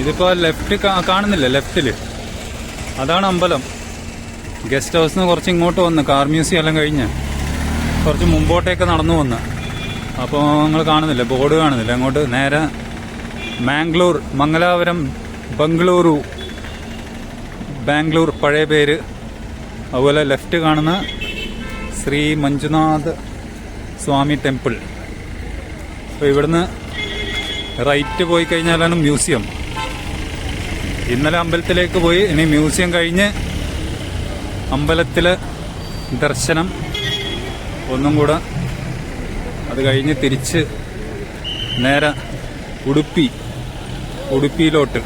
ഇതിപ്പോൾ ലെഫ്റ്റ് കാണുന്നില്ല, ലെഫ്റ്റിൽ അതാണ് അമ്പലം. ഗസ്റ്റ് ഹൗസിൽ നിന്ന് കുറച്ച് ഇങ്ങോട്ട് വന്ന് കാർ മ്യൂസിയം എല്ലാം കഴിഞ്ഞ് കുറച്ച് മുമ്പോട്ടേക്ക് നടന്നു വന്ന്. അപ്പോൾ നിങ്ങൾ കാണുന്നില്ല, ബോർഡ് കാണുന്നില്ല. അങ്ങോട്ട് നേരെ മാംഗ്ലൂർ, മംഗലാപുരം, ബംഗളൂരു, ബാംഗ്ലൂർ പഴയ പേര്. അതുപോലെ ലെഫ്റ്റ് കാണുന്ന ശ്രീ മഞ്ജുനാഥ് സ്വാമി ടെമ്പിൾ. അപ്പോൾ ഇവിടുന്ന് റൈറ്റ് പോയി കഴിഞ്ഞാലാണ് മ്യൂസിയം. ഇന്നലെ അമ്പലത്തിലേക്ക് പോയി, ഇനി മ്യൂസിയം കഴിഞ്ഞ് അമ്പലത്തിലെ ദർശനം ഒന്നും കൂടെ. അത് കഴിഞ്ഞ് തിരിച്ച് നേരെ ഉടുപ്പിയിലോട്ട്.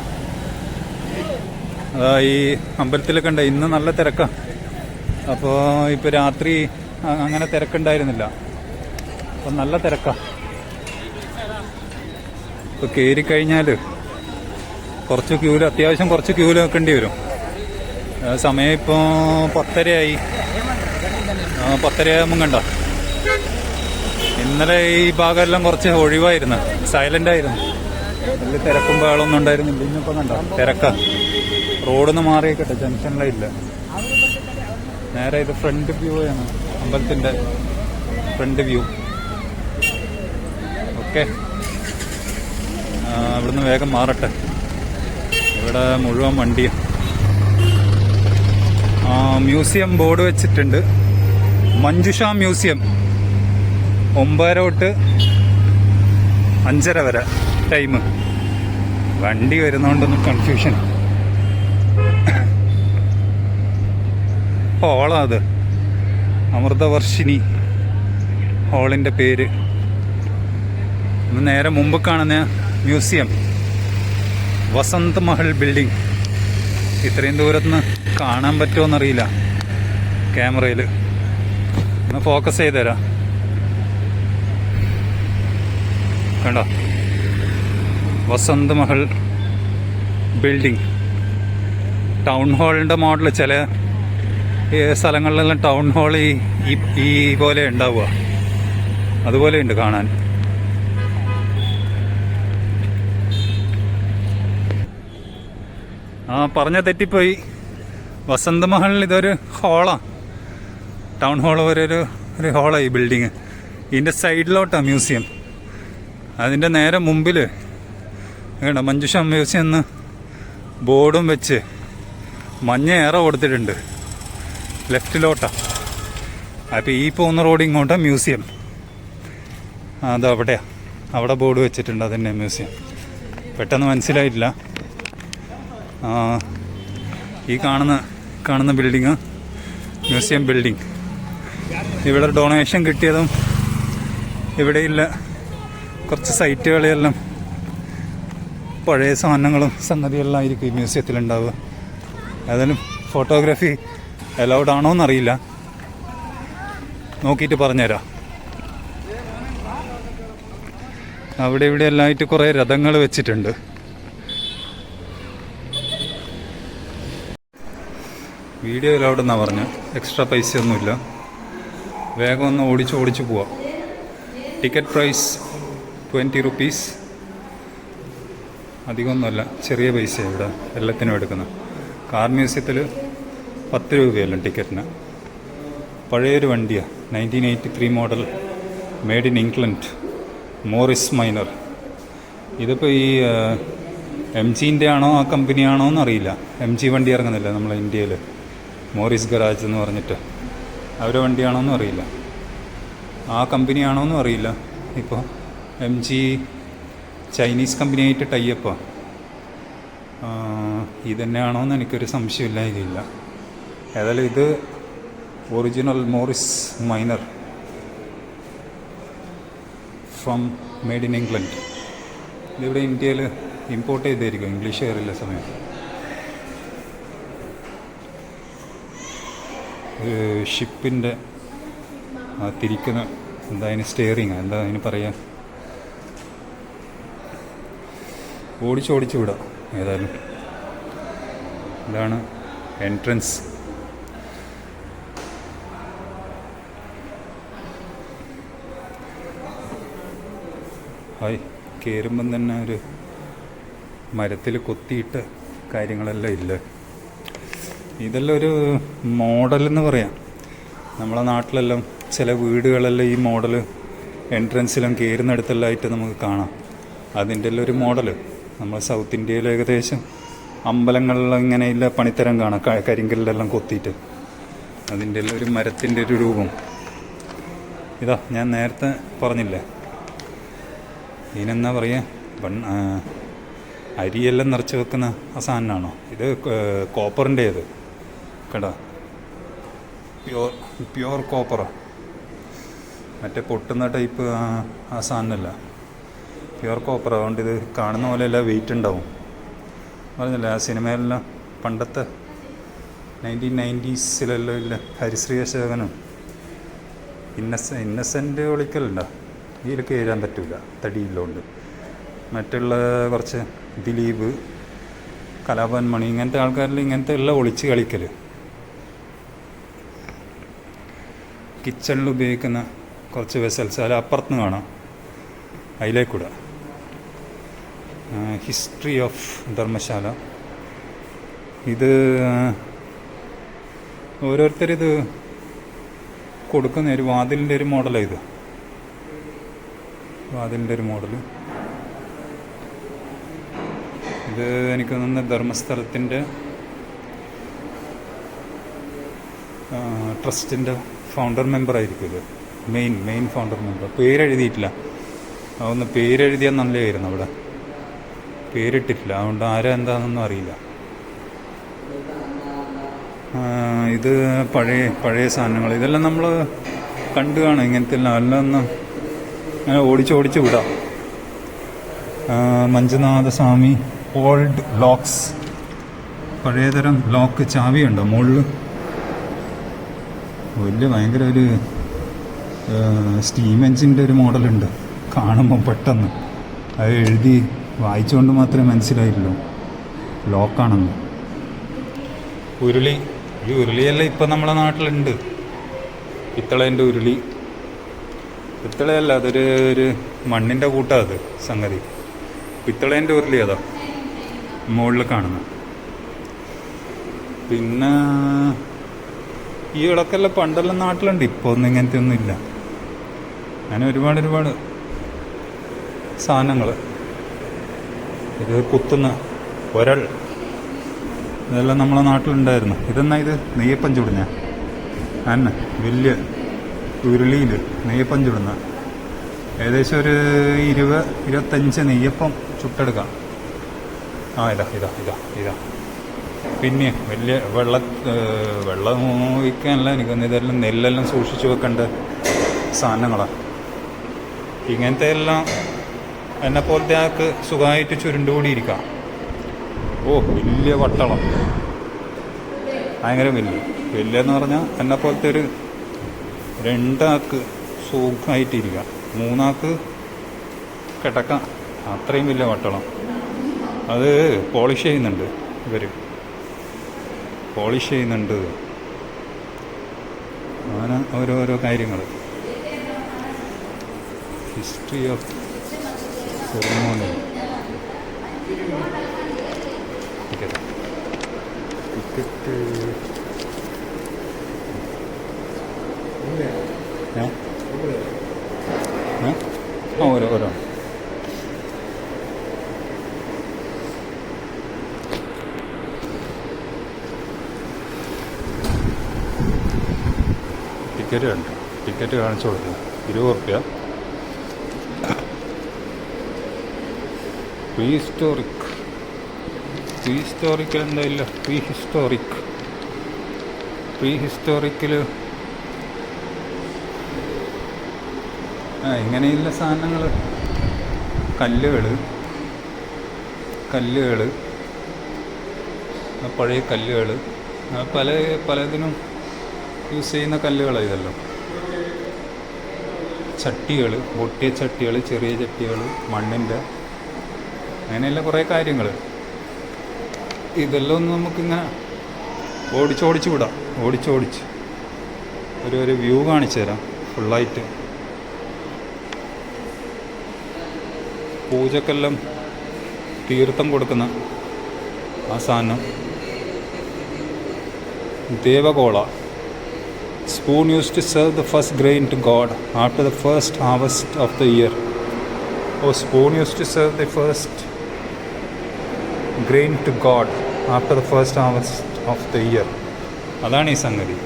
ഈ അമ്പലത്തിലൊക്കെ ഉണ്ട്. ഇന്ന് നല്ല തിരക്കാണ്. അപ്പോൾ ഇപ്പോൾ രാത്രി അങ്ങനെ തിരക്കുണ്ടായിരുന്നില്ല, അപ്പം നല്ല തിരക്കാണ്. ഇപ്പോൾ കയറിക്കഴിഞ്ഞാൽ കുറച്ച് ക്യൂല്, അത്യാവശ്യം കുറച്ച് ക്യൂല് വെക്കേണ്ടി വരും. സമയം ഇപ്പോൾ 10:30 10:30 കണ്ട. ഇന്നലെ ഈ ഭാഗമെല്ലാം കുറച്ച് ഒഴിവായിരുന്നു, സൈലന്റ് ആയിരുന്നു. വലിയ തിരക്കും ബഹളമൊന്നും ഉണ്ടായിരുന്നില്ല. ഇന്നിപ്പോൾ കണ്ട തിരക്കാ. റോഡിന്ന് മാറിയേക്കട്ടെ, ജംഗ്ഷനിലില്ല. നേരെ ഇത് ഫ്രണ്ട് വ്യൂ ആണ്, അമ്പലത്തിന്റെ ഫ്രണ്ട് വ്യൂ. ഓക്കെ, ഇവിടുന്ന് വേഗം മാറട്ടെ. ഇവിടെ മുഴുവൻ വണ്ടിയാണ്. മ്യൂസിയം ബോർഡ് വെച്ചിട്ടുണ്ട്, മഞ്ജുഷ മ്യൂസിയം. 9 തൊട്ട് 5:30 വരെ ടൈം. വണ്ടി വരുന്നോണ്ടൊന്നും കൺഫ്യൂഷൻ. ഹോളാ അത്, അമൃതവർഷിണി ഹോളിന്റെ പേര്. നേരെ മുമ്പ് കാണുന്ന മ്യൂസിയം വസന്ത് മഹൽ ബിൽഡിംഗ്. ഇത്രയും ദൂരത്തുനിന്ന് കാണാൻ പറ്റുമോന്നറിയില്ല ക്യാമറയിൽ. ഒന്ന് ഫോക്കസ് ചെയ്തുതരാം. കണ്ടോ, വസന്ത് മഹൽ ബിൽഡിംഗ്. ടൗൺ ഹാളിൻ്റെ മോഡൽ. ചില സ്ഥലങ്ങളിലെല്ലാം ടൗൺ ഹാൾ ഈ പോലെ ഉണ്ടാവുക, അതുപോലെ ഉണ്ട് കാണാൻ. പറഞ്ഞ തെറ്റിപ്പോയി. വസന്ത് മഹലിൽ ഇതൊരു ഹോളാണ്, ടൗൺ ഹാൾ വരെ ഒരു ഹോളാണ് ഈ ബിൽഡിങ്. ഇതിൻ്റെ സൈഡിലോട്ടാണ് മ്യൂസിയം. അതിൻ്റെ നേരെ മുമ്പിൽ വേണ്ട മഞ്ജുഷ മ്യൂസിയം എന്ന് ബോർഡും വെച്ച് മഞ്ഞ ഏറ കൊടുത്തിട്ടുണ്ട്. ലെഫ്റ്റിലോട്ടാണ്. അപ്പോൾ ഈ പോകുന്ന റോഡ് ഇങ്ങോട്ടാണ് മ്യൂസിയം. അതവിടെയാണ്, അവിടെ ബോർഡ് വെച്ചിട്ടുണ്ട്, അതിൻ്റെ മ്യൂസിയം. പെട്ടെന്ന് മനസ്സിലായിട്ടില്ല. ഈ കാണുന്ന ബിൽഡിങ് മ്യൂസിയം ബിൽഡിങ്. ഇവിടെ ഡൊണേഷൻ കിട്ടിയതും ഇവിടെയില്ല കുറച്ച് സൈറ്റുകളെല്ലാം പഴയ സാധനങ്ങളും സംഗതിയെല്ലാം ആയിരിക്കും ഈ മ്യൂസിയത്തിലുണ്ടാവുക. ഏതായാലും ഫോട്ടോഗ്രാഫി അലൗഡ് ആണോ എന്നറിയില്ല, നോക്കിയിട്ട് പറഞ്ഞുതരാം. അവിടെ ഇവിടെ എല്ലാമായിട്ട് കുറേ രഥങ്ങൾ വെച്ചിട്ടുണ്ട്. വീഡിയോ അലൗഡ് എന്നാണ് പറഞ്ഞത്. എക്സ്ട്രാ പൈസയൊന്നുമില്ല. വേഗം ഒന്ന് ഓടിച്ച് പോവാം. Ticket price 20 rupees. അധികമൊന്നുമല്ല, ചെറിയ പൈസയാണ് ഇവിടെ എല്ലാത്തിനും എടുക്കുന്നത്. കാർ മ്യൂസിയത്തിൽ 10 രൂപയല്ല ടിക്കറ്റിന്. പഴയൊരു വണ്ടിയാണ്, 1983 model, made in England, Morris Minor. ഇതിപ്പോൾ ഈ MGൻ്റെ ആണോ ആ കമ്പനിയാണോ എന്നറിയില്ല. MG വണ്ടി ഇറങ്ങുന്നില്ല നമ്മളെ ഇന്ത്യയിൽ, മോറിസ് ഗരാജ് എന്ന് പറഞ്ഞിട്ട്. അവരുടെ വണ്ടിയാണോന്നും അറിയില്ല, ആ കമ്പനിയാണോന്നും അറിയില്ല. ഇപ്പോൾ MG ചൈനീസ് കമ്പനിയായിട്ട് ടൈപ്പാണ്. ഇതന്നെയാണോന്ന് എനിക്കൊരു സംശയമില്ലായില്ല. ഏതായാലും ഇത് original Morris Minor from made in England. ഇതിവിടെ ഇന്ത്യയിൽ ഇമ്പോർട്ട് ചെയ്തായിരിക്കും, ഇംഗ്ലീഷ് കയറില്ല സമയം. ഷിപ്പിൻ്റെ തിരിക്കുന്ന എന്താ അതിന് സ്റ്റിയറിങ്, എന്താ അതിന് പറയുക, ഓടിച്ച് വിടാം. ഏതായാലും ഇതാണ് എൻട്രൻസ്. ഹായ്, കയറുമ്പം തന്നെ ഒരു മരത്തിൽ കൊത്തിയിട്ട് കാര്യങ്ങളെല്ലാം ഇല്ല. ഇതെല്ലാം ഒരു മോഡലെന്ന് പറയാം. നമ്മളെ നാട്ടിലെല്ലാം ചില വീടുകളെല്ലാം ഈ മോഡൽ എൻട്രൻസിലും കയറുന്നിടത്തെല്ലാം ആയിട്ട് നമുക്ക് കാണാം. അതിൻ്റെ എല്ലാം ഒരു മോഡൽ നമ്മൾ സൗത്ത് ഇന്ത്യയിൽ ഏകദേശം അമ്പലങ്ങളിലും ഇങ്ങനെയുള്ള പണിത്തരം കാണാം, കരിങ്കല്ലെല്ലാം കൊത്തിയിട്ട്. അതിൻ്റെ എല്ലാം ഒരു മരത്തിൻ്റെ ഒരു രൂപം. ഇതാ ഞാൻ നേരത്തെ പറഞ്ഞില്ലേ, ഇതിനെന്താ പറയുക, അരിയെല്ലാം നിറച്ച് വെക്കുന്ന ആ സാധനമാണോ ഇത്? കോപ്പറിൻ്റേത് കേട്ടോ, പ്യുവർ കോപ്പറാണ്. മറ്റേ പൊട്ടുന്ന ടൈപ്പ് ആ സാധനമല്ല, പ്യുവർ കോപ്പർ. അതുകൊണ്ട് ഇത് കാണുന്ന പോലെയല്ല, വെയിറ്റ് ഉണ്ടാവും. പറഞ്ഞില്ല ആ സിനിമയിലെല്ലാം പണ്ടത്തെ 1990s ഇല്ല, ഹരിശ്രീ അശോകനും ഇന്നസെൻ്റ് വിളിക്കലുണ്ടോ, ഇതിലൊക്കെ എഴുതാൻ പറ്റില്ല തടിയില്ലോണ്ട്. മറ്റുള്ള കുറച്ച് ദിലീപ്, കലാഭവൻ മണി, ഇങ്ങനത്തെ ആൾക്കാരിൽ ഇങ്ങനത്തെ എല്ലാം ഒളിച്ച് കളിക്കൽ. കിച്ചണിൽ ഉപയോഗിക്കുന്ന കുറച്ച് വെസൽസ് അതിൽ അപ്പുറത്തുനിന്ന് കാണാം, അതിലേക്കൂടെ. History of Dharamshala. ഇത് ഓരോരുത്തരിത് കൊടുക്കുന്ന ഒരു വാതിലിൻ്റെ ഒരു മോഡലാണ് ഇത്. വാതിലിൻ്റെ ഒരു മോഡൽ. ഇത് എനിക്ക് തോന്നുന്ന ധർമ്മസ്ഥലത്തിൻ്റെ ട്രസ്റ്റിൻ്റെ ഫൗണ്ടർ മെമ്പറായിരിക്കും ഇത്. Main founder member. പേരെഴുതിയിട്ടില്ല. അതൊന്ന് പേരെഴുതിയാൽ നല്ലതായിരുന്നു. അവിടെ പേരിട്ടിട്ടില്ല, അതുകൊണ്ട് ആരാ എന്താണെന്നൊന്നും അറിയില്ല. ഇത് പഴയ സാധനങ്ങൾ. ഇതെല്ലാം നമ്മൾ കണ്ടു കാണും ഇങ്ങനത്തെ എല്ലാം. എല്ലാം ഒന്ന് അങ്ങനെ ഓടിച്ച് വിടാം. മഞ്ജുനാഥ സ്വാമി ഓൾഡ് ലോക്സ്, പഴയതരം ലോക്ക് ചാവിയുണ്ടോ മുകളിൽ? ഭയങ്കര ഒരു സ്റ്റീം എഞ്ചിൻ്റെ ഒരു മോഡലുണ്ട് കാണുമ്പോൾ പെട്ടെന്ന്. അത് എഴുതി വായിച്ചുകൊണ്ട് മാത്രമേ മനസ്സിലായിട്ടുള്ളൂ ലോക്കാണെന്ന്. ഉരുളി. ഈ ഉരുളിയെല്ലാം ഇപ്പം നമ്മളെ നാട്ടിലുണ്ട്. പിത്തളേൻ്റെ ഉരുളി. പിത്തളയല്ല, അതൊരു മണ്ണിൻ്റെ കൂട്ടാണ് അത് സംഗതി. പിത്തളേൻ്റെ ഉരുളി അതാ മുകളിൽ കാണുന്നത്. പിന്നെ ഈ വിളക്കെല്ലാം പണ്ടെല്ലാം നാട്ടിലുണ്ട്, ഇപ്പോൾ ഒന്നും ഇങ്ങനത്തെ ഒന്നും ഇല്ല. അങ്ങനെ ഒരുപാട് സാധനങ്ങൾ. ഇത് കുത്തുന്ന ഒരൾ, ഇതെല്ലാം നമ്മളെ നാട്ടിലുണ്ടായിരുന്നു. ഇതെന്നാ ഇത്? നെയ്യപ്പം ചുടുന്ന അന്നെ വലിയ ഉരുളിയിൽ നെയ്യപ്പം ചുടുന്ന. ഏകദേശം ഒരു 20-25 നെയ്യപ്പം ചുട്ടെടുക്കാം. ഇതാ പിന്നെ വലിയ വെള്ളം ഒഴിക്കാനല്ല എനിക്ക് തോന്നുന്നു. ഇതെല്ലാം നെല്ലെല്ലാം സൂക്ഷിച്ചു വെക്കേണ്ട സാധനങ്ങളാണ്. ഇങ്ങനത്തെ എല്ലാം എന്നെപ്പോലത്തെ ആൾക്ക് സുഖമായിട്ട് ചുരുണ്ടുകൂടിയിരിക്കാം. വലിയ വട്ടളം, ഭയങ്കര വലിയെന്ന് പറഞ്ഞാൽ എന്നെപ്പോലത്തെ ഒരു 2 ആൾക്ക് സുഖമായിട്ടിരിക്കാം, 3 ആൾക്ക് കിടക്കാം. അത്രയും വലിയ വട്ടളം. അത് പോളിഷ് ചെയ്യുന്നുണ്ട് ഇവർ, അങ്ങനെ ഓരോരോ കാര്യങ്ങൾ. History of ceremony. ടിക്കറ്റ് ഓരോ ടിക്കറ്റ് കണ്ടു. ടിക്കറ്റ് കാണിച്ചു കൊടുത്തു 20 റുപ്യ. പ്രീഹിസ്റ്റോറിക് എന്തായില്ല, പ്രീഹിസ്റ്റോറിക്കിൽ ഇങ്ങനെയുള്ള സാധനങ്ങൾ, കല്ലുകൾ, പഴയ കല്ലുകൾ, പലതിനും യൂസ് ചെയ്യുന്ന കല്ലുകളാണ് ഇതെല്ലാം. ചട്ടികൾ, പൊട്ടിയ ചട്ടികൾ, ചെറിയ ചട്ടികൾ, മണ്ണിൻ്റെ, അങ്ങനെയുള്ള കുറേ കാര്യങ്ങൾ. ഇതെല്ലാം ഒന്ന് നമുക്കിങ്ങനെ ഓടിച്ചോടിച്ച് വിടാം. ഒരു വ്യൂ കാണിച്ചു തരാം ഫുള്ളായിട്ട്. പൂജക്കെല്ലാം തീർത്ഥം കൊടുക്കുന്ന ആ സാധനം. ദേവഗോള. Spoon used to serve the first grain to God after the first harvest of the year. Oh, spoon used to serve the first grain to God after the first harvest of the year. അതാണ് ഈ സംഗതി.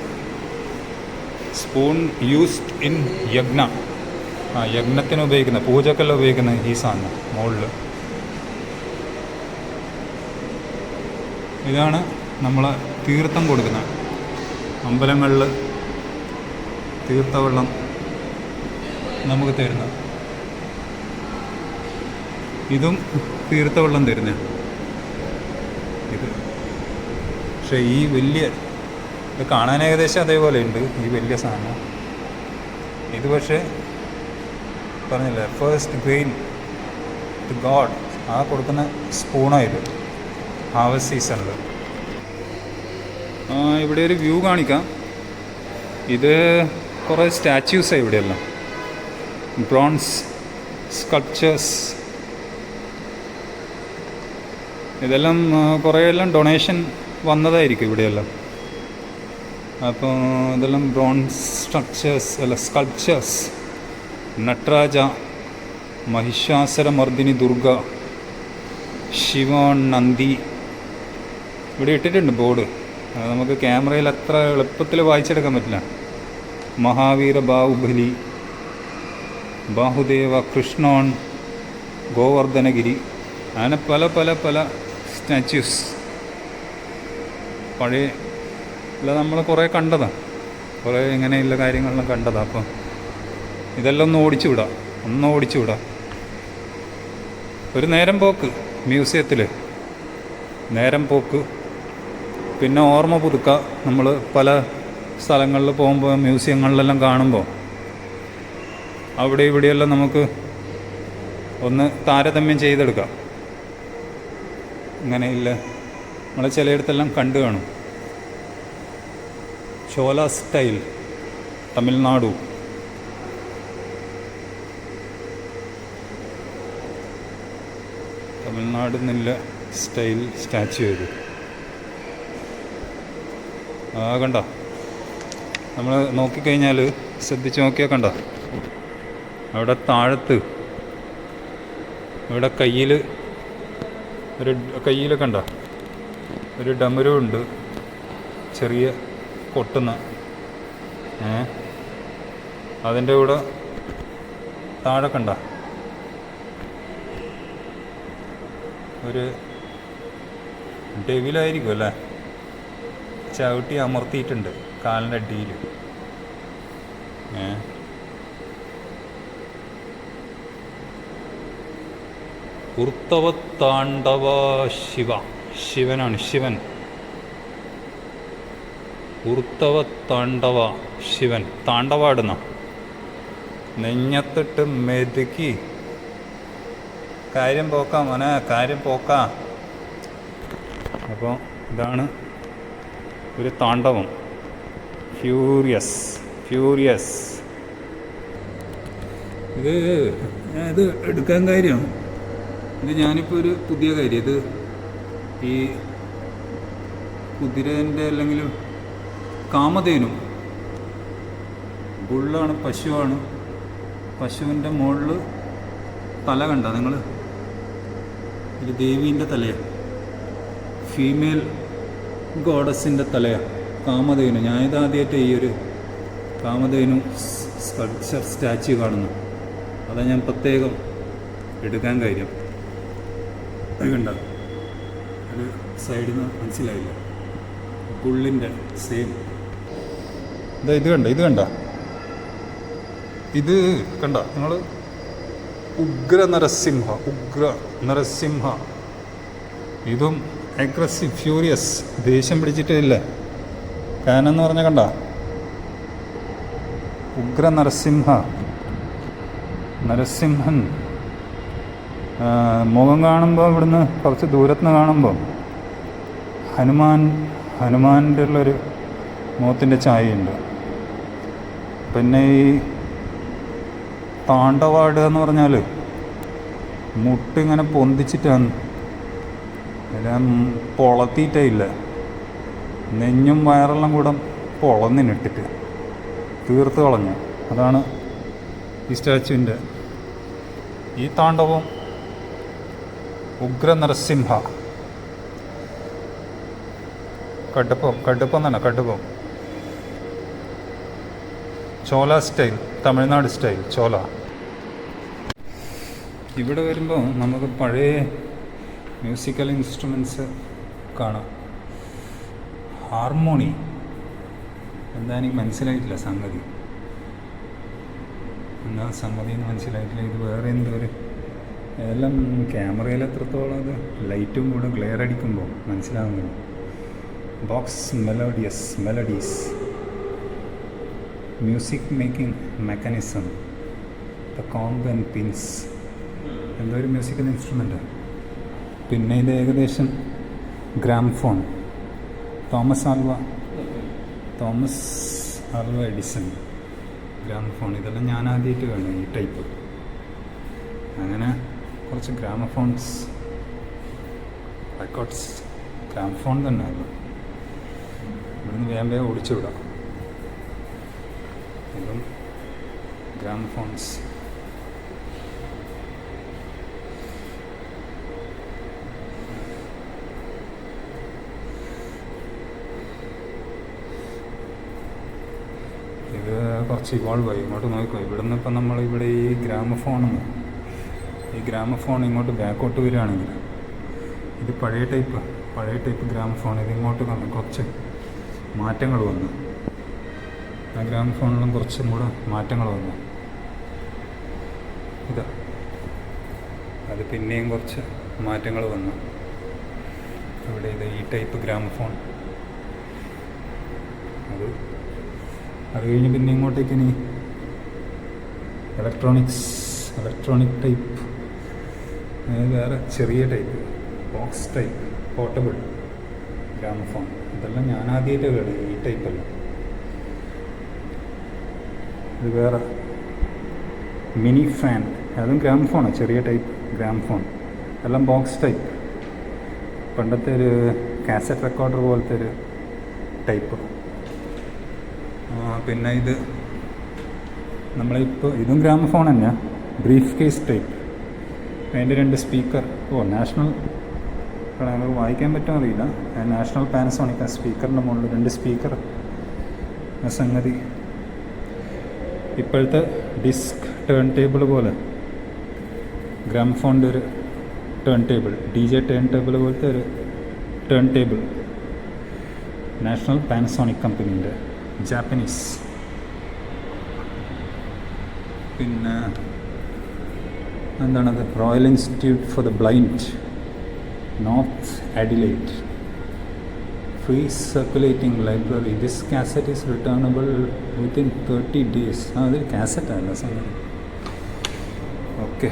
Spoon used in yajna. യജ്ഞത്തിന് ഉപയോഗിക്കുന്ന, പൂജക്കെല്ലാം ഉപയോഗിക്കുന്ന ഈ സാധനം മുകളിൽ. ഇതാണ് നമ്മൾ തീർത്ഥം കൊടുക്കുന്നത്. അമ്പലങ്ങളിൽ തീർത്ഥവെള്ളം നമുക്ക് തരുന്നത്. ഇതും തീർത്ഥവെള്ളം തരുന്നത് ഇത്. പക്ഷേ ഈ വലിയ, ഇത് കാണാൻ ഏകദേശം അതേപോലെ ഉണ്ട് ഈ വലിയ സാധനം. ഇത് പക്ഷേ പറഞ്ഞില്ലേ, ഫസ്റ്റ് ഗ്രെയിൻ ടു ഗോഡ്, ആ കൊടുക്കുന്ന സ്പൂണായത് ഹാർവസ്റ്റ് സീസണിൽ. ഇവിടെ ഒരു വ്യൂ കാണിക്കാം. ഇത് കുറേ സ്റ്റാച്യൂസാണ് ഇവിടെയെല്ലാം, ബ്രോൺസ് സ്കൾപ്ചേഴ്സ്. ഇതെല്ലാം കുറേയെല്ലാം ഡൊണേഷൻ വന്നതായിരിക്കും ഇവിടെയെല്ലാം. അപ്പോൾ ഇതെല്ലാം ബ്രോൺസ് സ്കൾപ്ചേഴ്സ്. നട്രാജ, മഹിഷാസുരമർദിനി ദുർഗ, ശിവൻ, നന്ദി ഇവിടെ ഇട്ടിട്ടുണ്ട് ബോർഡ്. അത് നമുക്ക് ക്യാമറയിൽ അത്ര എളുപ്പത്തിൽ വായിച്ചെടുക്കാൻ പറ്റില്ല. മഹാവീര, ബാഹുബലി, ബാഹുദേവ, കൃഷ്ണോൺ, ഗോവർദ്ധനഗിരി, അങ്ങനെ പല പല പല സ്റ്റാച്യൂസ്. പഴയ അല്ല, നമ്മൾ കുറേ കണ്ടതാണ്, കുറേ ഇങ്ങനെയുള്ള കാര്യങ്ങളെല്ലാം കണ്ടതാണ്. അപ്പം ഇതെല്ലാം ഒന്ന് ഓടിച്ചുവിടാം. ഒരു നേരം പോക്ക് മ്യൂസിയത്തിൽ, നേരം പോക്ക്. പിന്നെ ഓർമ്മ പുതുക്കുക. നമ്മൾ പല സ്ഥലങ്ങളിൽ പോകുമ്പോൾ, മ്യൂസിയങ്ങളിലെല്ലാം കാണുമ്പോൾ അവിടെ ഇവിടെയെല്ലാം നമുക്ക് ഒന്ന് താരതമ്യം ചെയ്തെടുക്കാം. അങ്ങനെയില്ല, നമ്മൾ ചിലയിടത്തെല്ലാം കണ്ടു കാണും. ചോല സ്റ്റൈൽ, തമിഴ്നാടു. തമിഴ്നാട് നിന്നുള്ള സ്റ്റൈൽ സ്റ്റാച്യു ഇത്. കണ്ട, നമ്മൾ നോക്കിക്കഴിഞ്ഞാൽ, ശ്രദ്ധിച്ച് നോക്കിയാൽ കണ്ട, അവിടെ താഴത്ത് ഇവിടെ കയ്യിൽ കണ്ട ഒരു ഡമരു ഉണ്ട്, ചെറിയ കൊട്ടുന്ന. അതിൻ്റെ കൂടെ താഴെ കണ്ട ഒരു ഡെവിലായിരിക്കും അല്ലേ, ചവിട്ടി അമർത്തിയിട്ടുണ്ട് കാലിൻ്റെ അടിയിൽ. ഉർത്തവത്താണ്ഡവ ശിവനാണ്, ശിവൻ. ഉർത്തവത്താണ്ഡവ ശിവൻ താണ്ഡവാടുന്ന, നെഞ്ഞത്തിട്ട് മെതുക്കി. കാര്യം പോക്കാം മോനെ, കാര്യം പോക്കാം. അപ്പോൾ ഇതാണ് ഒരു താണ്ഡവം. ഫ്യൂരിയസ്. ഇത് എടുക്കാൻ കാര്യം, ഇത് ഞാനിപ്പോൾ ഒരു പുതിയ കാര്യം, ഇത് ഈ കുതിരേൻ്റെ അല്ലെങ്കിൽ കാമധേനു, ബുള്ളാണ്, പശുവാണ്. പശുവിൻ്റെ മുകളിൽ തല കണ്ട നിങ്ങൾ, ഇത് ദേവീൻ്റെ തലയാണ്, ഫീമെയിൽ ഗോഡസിൻ്റെ തലയാണ്, കാമധേനു. ഞാനിതാദ്യമായിട്ട് ഈ ഒരു കാമധേനു സ്കൾപ്ചർ സ്റ്റാച്യു കാണുന്നു. അതാണ് ഞാൻ പ്രത്യേകം എടുക്കാൻ കാര്യം. അത് കണ്ട, ഒരു സൈഡിൽ നിന്ന് മനസ്സിലായില്ല, പുള്ളിൻ്റെ സെയിം. ഇത് കണ്ട നിങ്ങൾ, ഉഗ്ര നരസിംഹ. ഇതും അഗ്രസീവ്, ഫ്യൂരിയസ്, ദേഷ്യം പിടിച്ചിട്ടില്ല. കാനെന്ന് പറഞ്ഞാൽ കണ്ട, ഉഗ്ര നരസിംഹൻ. മുഖം കാണുമ്പോൾ ഇവിടുന്ന് കുറച്ച് ദൂരത്തുനിന്ന് കാണുമ്പോൾ ഹനുമാൻ്റെ ഉള്ളൊരു മുഖത്തിൻ്റെ ഛായയുണ്ട്. പിന്നെ ഈ താണ്ഡവാടുക എന്ന് പറഞ്ഞാൽ മുട്ടിങ്ങനെ പൊന്തിച്ചിട്ടാണ് എല്ലാം പൊളത്തിയിട്ടേ ഇല്ല, നെഞ്ഞും വയറെല്ലാം കൂടെ പൊളന്നിനിട്ടിട്ട് തീർത്ത് കളഞ്ഞു. അതാണ് ഈ സ്റ്റാച്ചുവിൻ്റെ ഈ താണ്ഡവം. ഉഗ്ര നരസിംഹ, കടുപ്പം തന്നെ, കടുപ്പം. ചോല സ്റ്റൈൽ, തമിഴ്നാട് സ്റ്റൈൽ ചോല. ഇവിടെ വരുമ്പോൾ നമുക്ക് പഴയ മ്യൂസിക്കൽ ഇൻസ്ട്രുമെൻറ്റ്സ് കാണാം. ഹാർമോണി എന്താ എനിക്ക് മനസ്സിലായിട്ടില്ല സംഗതി, എന്താ സംഗതി എന്ന് മനസ്സിലായിട്ടില്ല. ഇത് വേറെ എന്തോ ഒരു എല്ലാം ക്യാമറയിൽ എത്രത്തോളം അത് ലൈറ്റും കൂടെ ഗ്ലെയർ അടിക്കുമ്പോൾ മനസ്സിലാവുന്നില്ല. Box melodies music making mechanism, the comb and pins, എന്തോ ഒരു മ്യൂസിക്കൽ ഇൻസ്ട്രുമെൻ്റ്. പിന്നെ ഇത് ഏകദേശം gramophone, Thomas Alva Edison gramophone. ഇതെല്ലാം ഞാൻ ആദ്യമായിട്ട് കാണും ഈ ടൈപ്പ്. അങ്ങനെ കുറച്ച് ഗ്രാമഫോൺസ്, റെക്കോർഡ്സ്, ഗ്രാമഫോൺ തന്നെ അത് ഇവിടുന്ന് വേഗം ഓടിച്ചു വിടാം. ഇതും ഗ്രാമഫോൺസ്. ഇത് കുറച്ച് ഇവോൾവ് ആയി. ഇങ്ങോട്ട് നോക്കിക്കോ, ഇവിടെ നിന്ന് ഇപ്പം നമ്മളിവിടെ ഈ ഗ്രാമഫോൺ ഇങ്ങോട്ട് ബാക്കോട്ട് വരികയാണെങ്കിൽ ഇത് പഴയ ടൈപ്പ് ഗ്രാമഫോൺ. ഇതിങ്ങോട്ട് കുറച്ച് മാറ്റങ്ങൾ വന്നു. ആ ഗ്രാമഫോണിലും കുറച്ചും കൂടെ മാറ്റങ്ങൾ വന്നു. അത് പിന്നെയും കുറച്ച് മാറ്റങ്ങൾ വന്നു. ഇവിടെ ഈ ടൈപ്പ് ഗ്രാമഫോൺ, അത് കഴിഞ്ഞ് പിന്നെ ഇങ്ങോട്ടേക്ക് ഇനി ഇലക്ട്രോണിക് ടൈപ്പ്, വേറെ ചെറിയ type, box type, portable gramophone. ഇതെല്ലാം ഞാൻ ആദ്യമായിട്ട് കേട്ടു ഈ ടൈപ്പല്ല. ഇത് വേറെ മിനി ഫാൻ, അതും ഗ്രാമഫോണാണ്, ചെറിയ ടൈപ്പ് ഗ്രാമഫോൺ. എല്ലാം ബോക്സ് ടൈപ്പ്, പണ്ടത്തെ ഒരു കാസറ്റ് റെക്കോർഡർ പോലത്തെ ഒരു ടൈപ്പ്. പിന്നെ ഇത് നമ്മളിപ്പോൾ ഇതും ഗ്രാമഫോൺ തന്നെയാണ്, ബ്രീഫ് കേസ് ടൈപ്പ്. അതിൻ്റെ 2 സ്പീക്കർ. നാഷണൽ നമുക്ക് വായിക്കാൻ പറ്റുമോ അറിയില്ല. നാഷണൽ പാനസോണിക് സ്പീക്കറിൻ്റെ മുകളിൽ 2 സ്പീക്കർ. സംഗതി ഇപ്പോഴത്തെ ഡിസ്ക് ടേൺ ടേബിൾ പോലെ ഗ്രാമഫോണിൻ്റെ ഒരു turntable, DJ turntable പോലത്തെ ഒരു ടേൺ ടേബിൾ. നാഷണൽ പാനസോണിക് കമ്പനീൻ്റെ, ജാപ്പനീസ്. പിന്നെ എന്താണത്, royal institute for the blind, north Adelaide. Free circulating library. This cassette is returnable within 30 days. അതൊരു കാസറ്റല്ല സംഗതി. ഓക്കെ,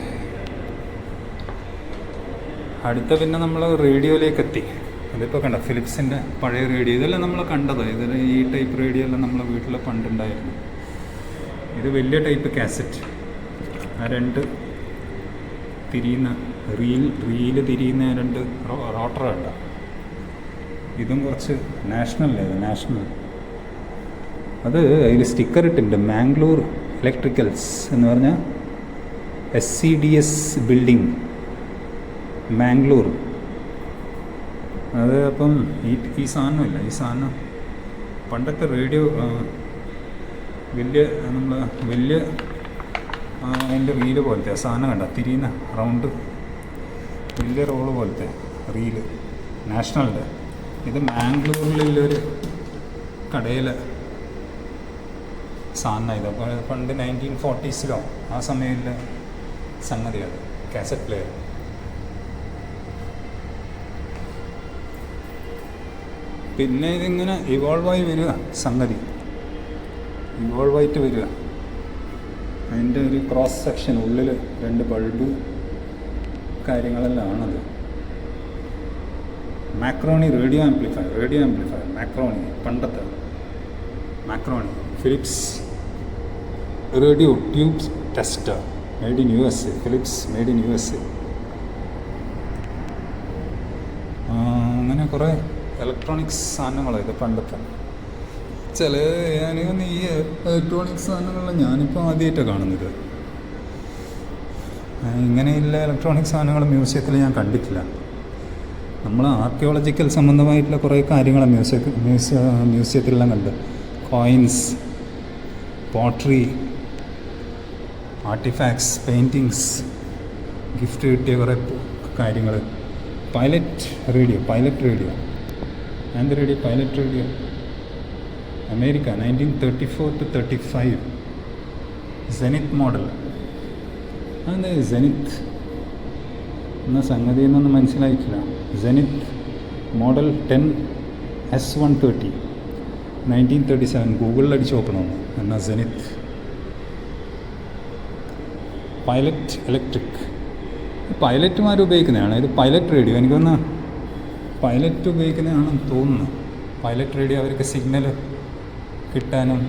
അടുത്ത പിന്നെ നമ്മൾ റേഡിയോയിലേക്ക് എത്തി. അതിപ്പോൾ കണ്ട ഫിലിപ്സിൻ്റെ പഴയ റേഡിയോ. ഇതെല്ലാം നമ്മൾ കണ്ടത്. ഈ ടൈപ്പ് റേഡിയോ എല്ലാം നമ്മളെ വീട്ടിൽ പണ്ടുണ്ടായിരുന്നു. ഇത് വലിയ ടൈപ്പ് കാസറ്റ്. ആ 2 തിരിയുന്ന റീല് തിരിയുന്ന 2 റോട്ടറുണ്ട്. ഇതും കുറച്ച് നാഷണൽ. അത് അതിൽ സ്റ്റിക്കർ ഇട്ടിട്ടുണ്ട്, മാംഗ്ലൂർ ഇലക്ട്രിക്കൽസ് എന്ന് പറഞ്ഞാൽ SCDS ബിൽഡിംഗ് മാംഗ്ലൂർ. അത് അപ്പം ഈ സാധനമില്ല, ഈ സാധനം പണ്ടത്തെ റേഡിയോ വലിയ അതിൻ്റെ റീല് പോലത്തെ സാധനം കണ്ട, തിരിയുന്ന റൗണ്ട് വലിയ റോള് പോലത്തെ റീല്, നാഷണലിൻ്റെ. ഇത് മാംഗ്ലൂരിലുള്ളൊരു കടയിലെ സാധനം. ഇത് അപ്പോൾ പണ്ട് 1940s ആ സമയത്തിലെ സംഗതിയാണ് കാസറ്റ് പ്ലെയർ. പിന്നെ ഇതിങ്ങനെ ഇവോൾവായി വരിക, സംഗതി ഇവോൾവായിട്ട് വരിക. അതിൻ്റെ ഒരു ക്രോസ് സെക്ഷൻ, ഉള്ളിൽ 2 ബൾബ് കാര്യങ്ങളെല്ലാം ആണത്. മാക്രോണി റേഡിയോ ആംപ്ലിഫയർ മാക്രോണി, പണ്ടത്തെ Marconi. Philips radio tubes tester, made in USA. Philips made in USA. അങ്ങനെ കുറേ ഇലക്ട്രോണിക്സ് സാധനങ്ങളാണ് ഇത് പണ്ടത്തെ. ചില ഞാനിങ്ങനെ ഈ ഇലക്ട്രോണിക്സ് സാധനങ്ങളിൽ ഞാനിപ്പോൾ ആദ്യമായിട്ടാണ് കാണുന്നത്. ഇങ്ങനെയുള്ള ഇലക്ട്രോണിക് സാധനങ്ങൾ മ്യൂസിയത്തിൽ ഞാൻ കണ്ടിട്ടില്ല. നമ്മൾ ആർക്കിയോളജിക്കൽ സംബന്ധമായിട്ടുള്ള കുറേ കാര്യങ്ങൾ മ്യൂസിയത്തിലെല്ലാം കണ്ട്. Coins, pottery, artefacts, paintings, gift കിട്ടിയ കുറേ കാര്യങ്ങൾ. Pilot radio and radio pilot radio America 1934 to 35 zenith model. അതെ സെനിത്ത് എന്ന സംഗതി എന്നൊന്നും മനസ്സിലായിട്ടില്ല. Zenith model 10S130 1937. ഗൂഗിളിൽ അടിച്ച് നോക്കണമെന്ന് എന്നാൽ സെനിത്ത്. പൈലറ്റ് ഇലക്ട്രിക് പൈലറ്റുമാർ ഉപയോഗിക്കുന്നതാണ്. ഇത് പൈലറ്റ് റേഡിയോ എനിക്കൊന്ന് പൈലറ്റ് ഉപയോഗിക്കുന്നതാണെന്ന് തോന്നുന്നു. പൈലറ്റ് റേഡിയോ അവർക്ക് സിഗ്നൽ കിട്ടാനും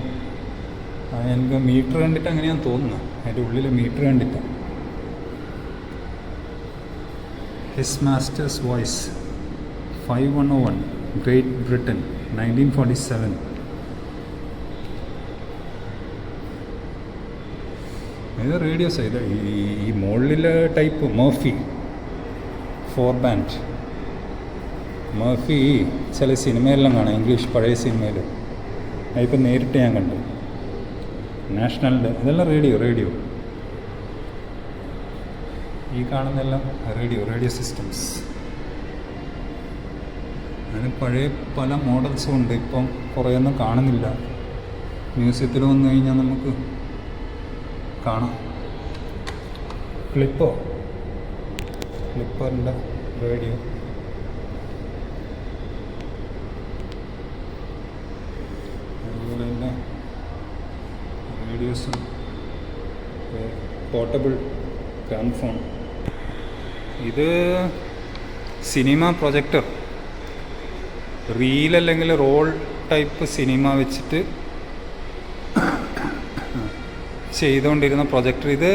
എനിക്ക് മീറ്റർ കണ്ടിട്ട് അങ്ങനെയാണെന്ന് തോന്നുന്നു. അതിൻ്റെ ഉള്ളിൽ മീറ്റർ കണ്ടിട്ടാണ്. His masters voice 5101 great Britain 1947. ഇത് റേഡിയോസ്. ഇത് ഈ മുകളിലെ ടൈപ്പ് മർഫി 4 ബാൻഡ്. മർഫി ചില സിനിമയെല്ലാം കാണാം, ഇംഗ്ലീഷ് പഴയ സിനിമയിൽ. അതിപ്പോൾ നേരിട്ട് ഞാൻ കണ്ടു. നാഷണലിൻ്റെ ഇതെല്ലാം റേഡിയോ. ഈ കാണുന്നതെല്ലാം റേഡിയോ സിസ്റ്റംസ്. അതിന് പഴയ പല മോഡൽസും ഉണ്ട്. ഇപ്പം കുറേയൊന്നും കാണുന്നില്ല. മ്യൂസിയത്തിൽ വന്നു കഴിഞ്ഞാൽ നമുക്ക് കാണാം. ക്ലിപ്പറിൻ്റെ റേഡിയോ. അതുപോലെ തന്നെ റേഡിയോസും പോർട്ടബിൾ ഗ്രാമഫോൺ. ഇത് സിനിമ പ്രൊജക്ടർ, റീൽ അല്ലെങ്കിൽ റോൾ ടൈപ്പ് സിനിമ വെച്ചിട്ട് ചെയ്തുകൊണ്ടിരുന്ന പ്രൊജക്ടർ. ഇത്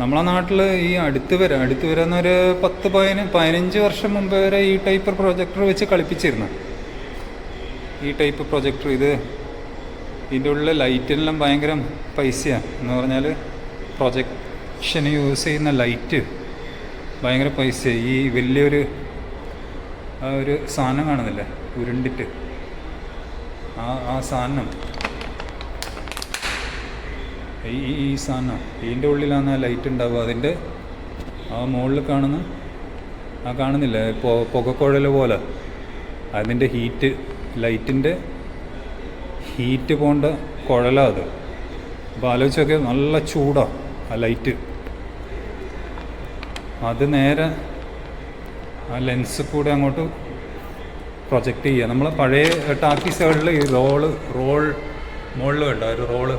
നമ്മളെ നാട്ടിൽ ഈ അടുത്ത് വരുന്നൊരു 10-15 വർഷം മുമ്പ് വരെ ഈ ടൈപ്പ് പ്രൊജക്ടർ വെച്ച് കളിപ്പിച്ചിരുന്നു. ഈ ടൈപ്പ് പ്രൊജക്ടർ. ഇതിൻ്റെ ഉള്ളിൽ ലൈറ്റിനെല്ലാം ഭയങ്കര പൈസയാണ്. എന്ന് പറഞ്ഞാൽ പ്രൊജക്ഷന് യൂസ് ചെയ്യുന്ന ലൈറ്റ് ഭയങ്കര പൈസയാണ്. ഈ വലിയൊരു ഒരു സാധനം കാണുന്നില്ലേ ഉരുണ്ടിട്ട്, ആ സാധനം ഈ സാധനം ഇതിൻ്റെ ഉള്ളിലാണ് ആ ലൈറ്റ് ഉണ്ടാവുക. അതിൻ്റെ ആ മുകളിൽ കാണുന്നില്ല പുകക്കുഴൽ പോലെ അതിൻ്റെ ഹീറ്റ്, ലൈറ്റിൻ്റെ ഹീറ്റ് പോണ്ട കുഴലാണ് അത്. അപ്പോൾ ആലോചിച്ചൊക്കെ നല്ല ചൂടാണ് ആ ലൈറ്റ്. അത് നേരെ ആ ലെൻസ് കൂടെ അങ്ങോട്ട് പ്രൊജക്റ്റ് ചെയ്യുക. നമ്മൾ പഴയ ടാക്കീസുകളിൽ ഈ റോൾ മുകളിൽ വേണ്ട ഒരു റോള്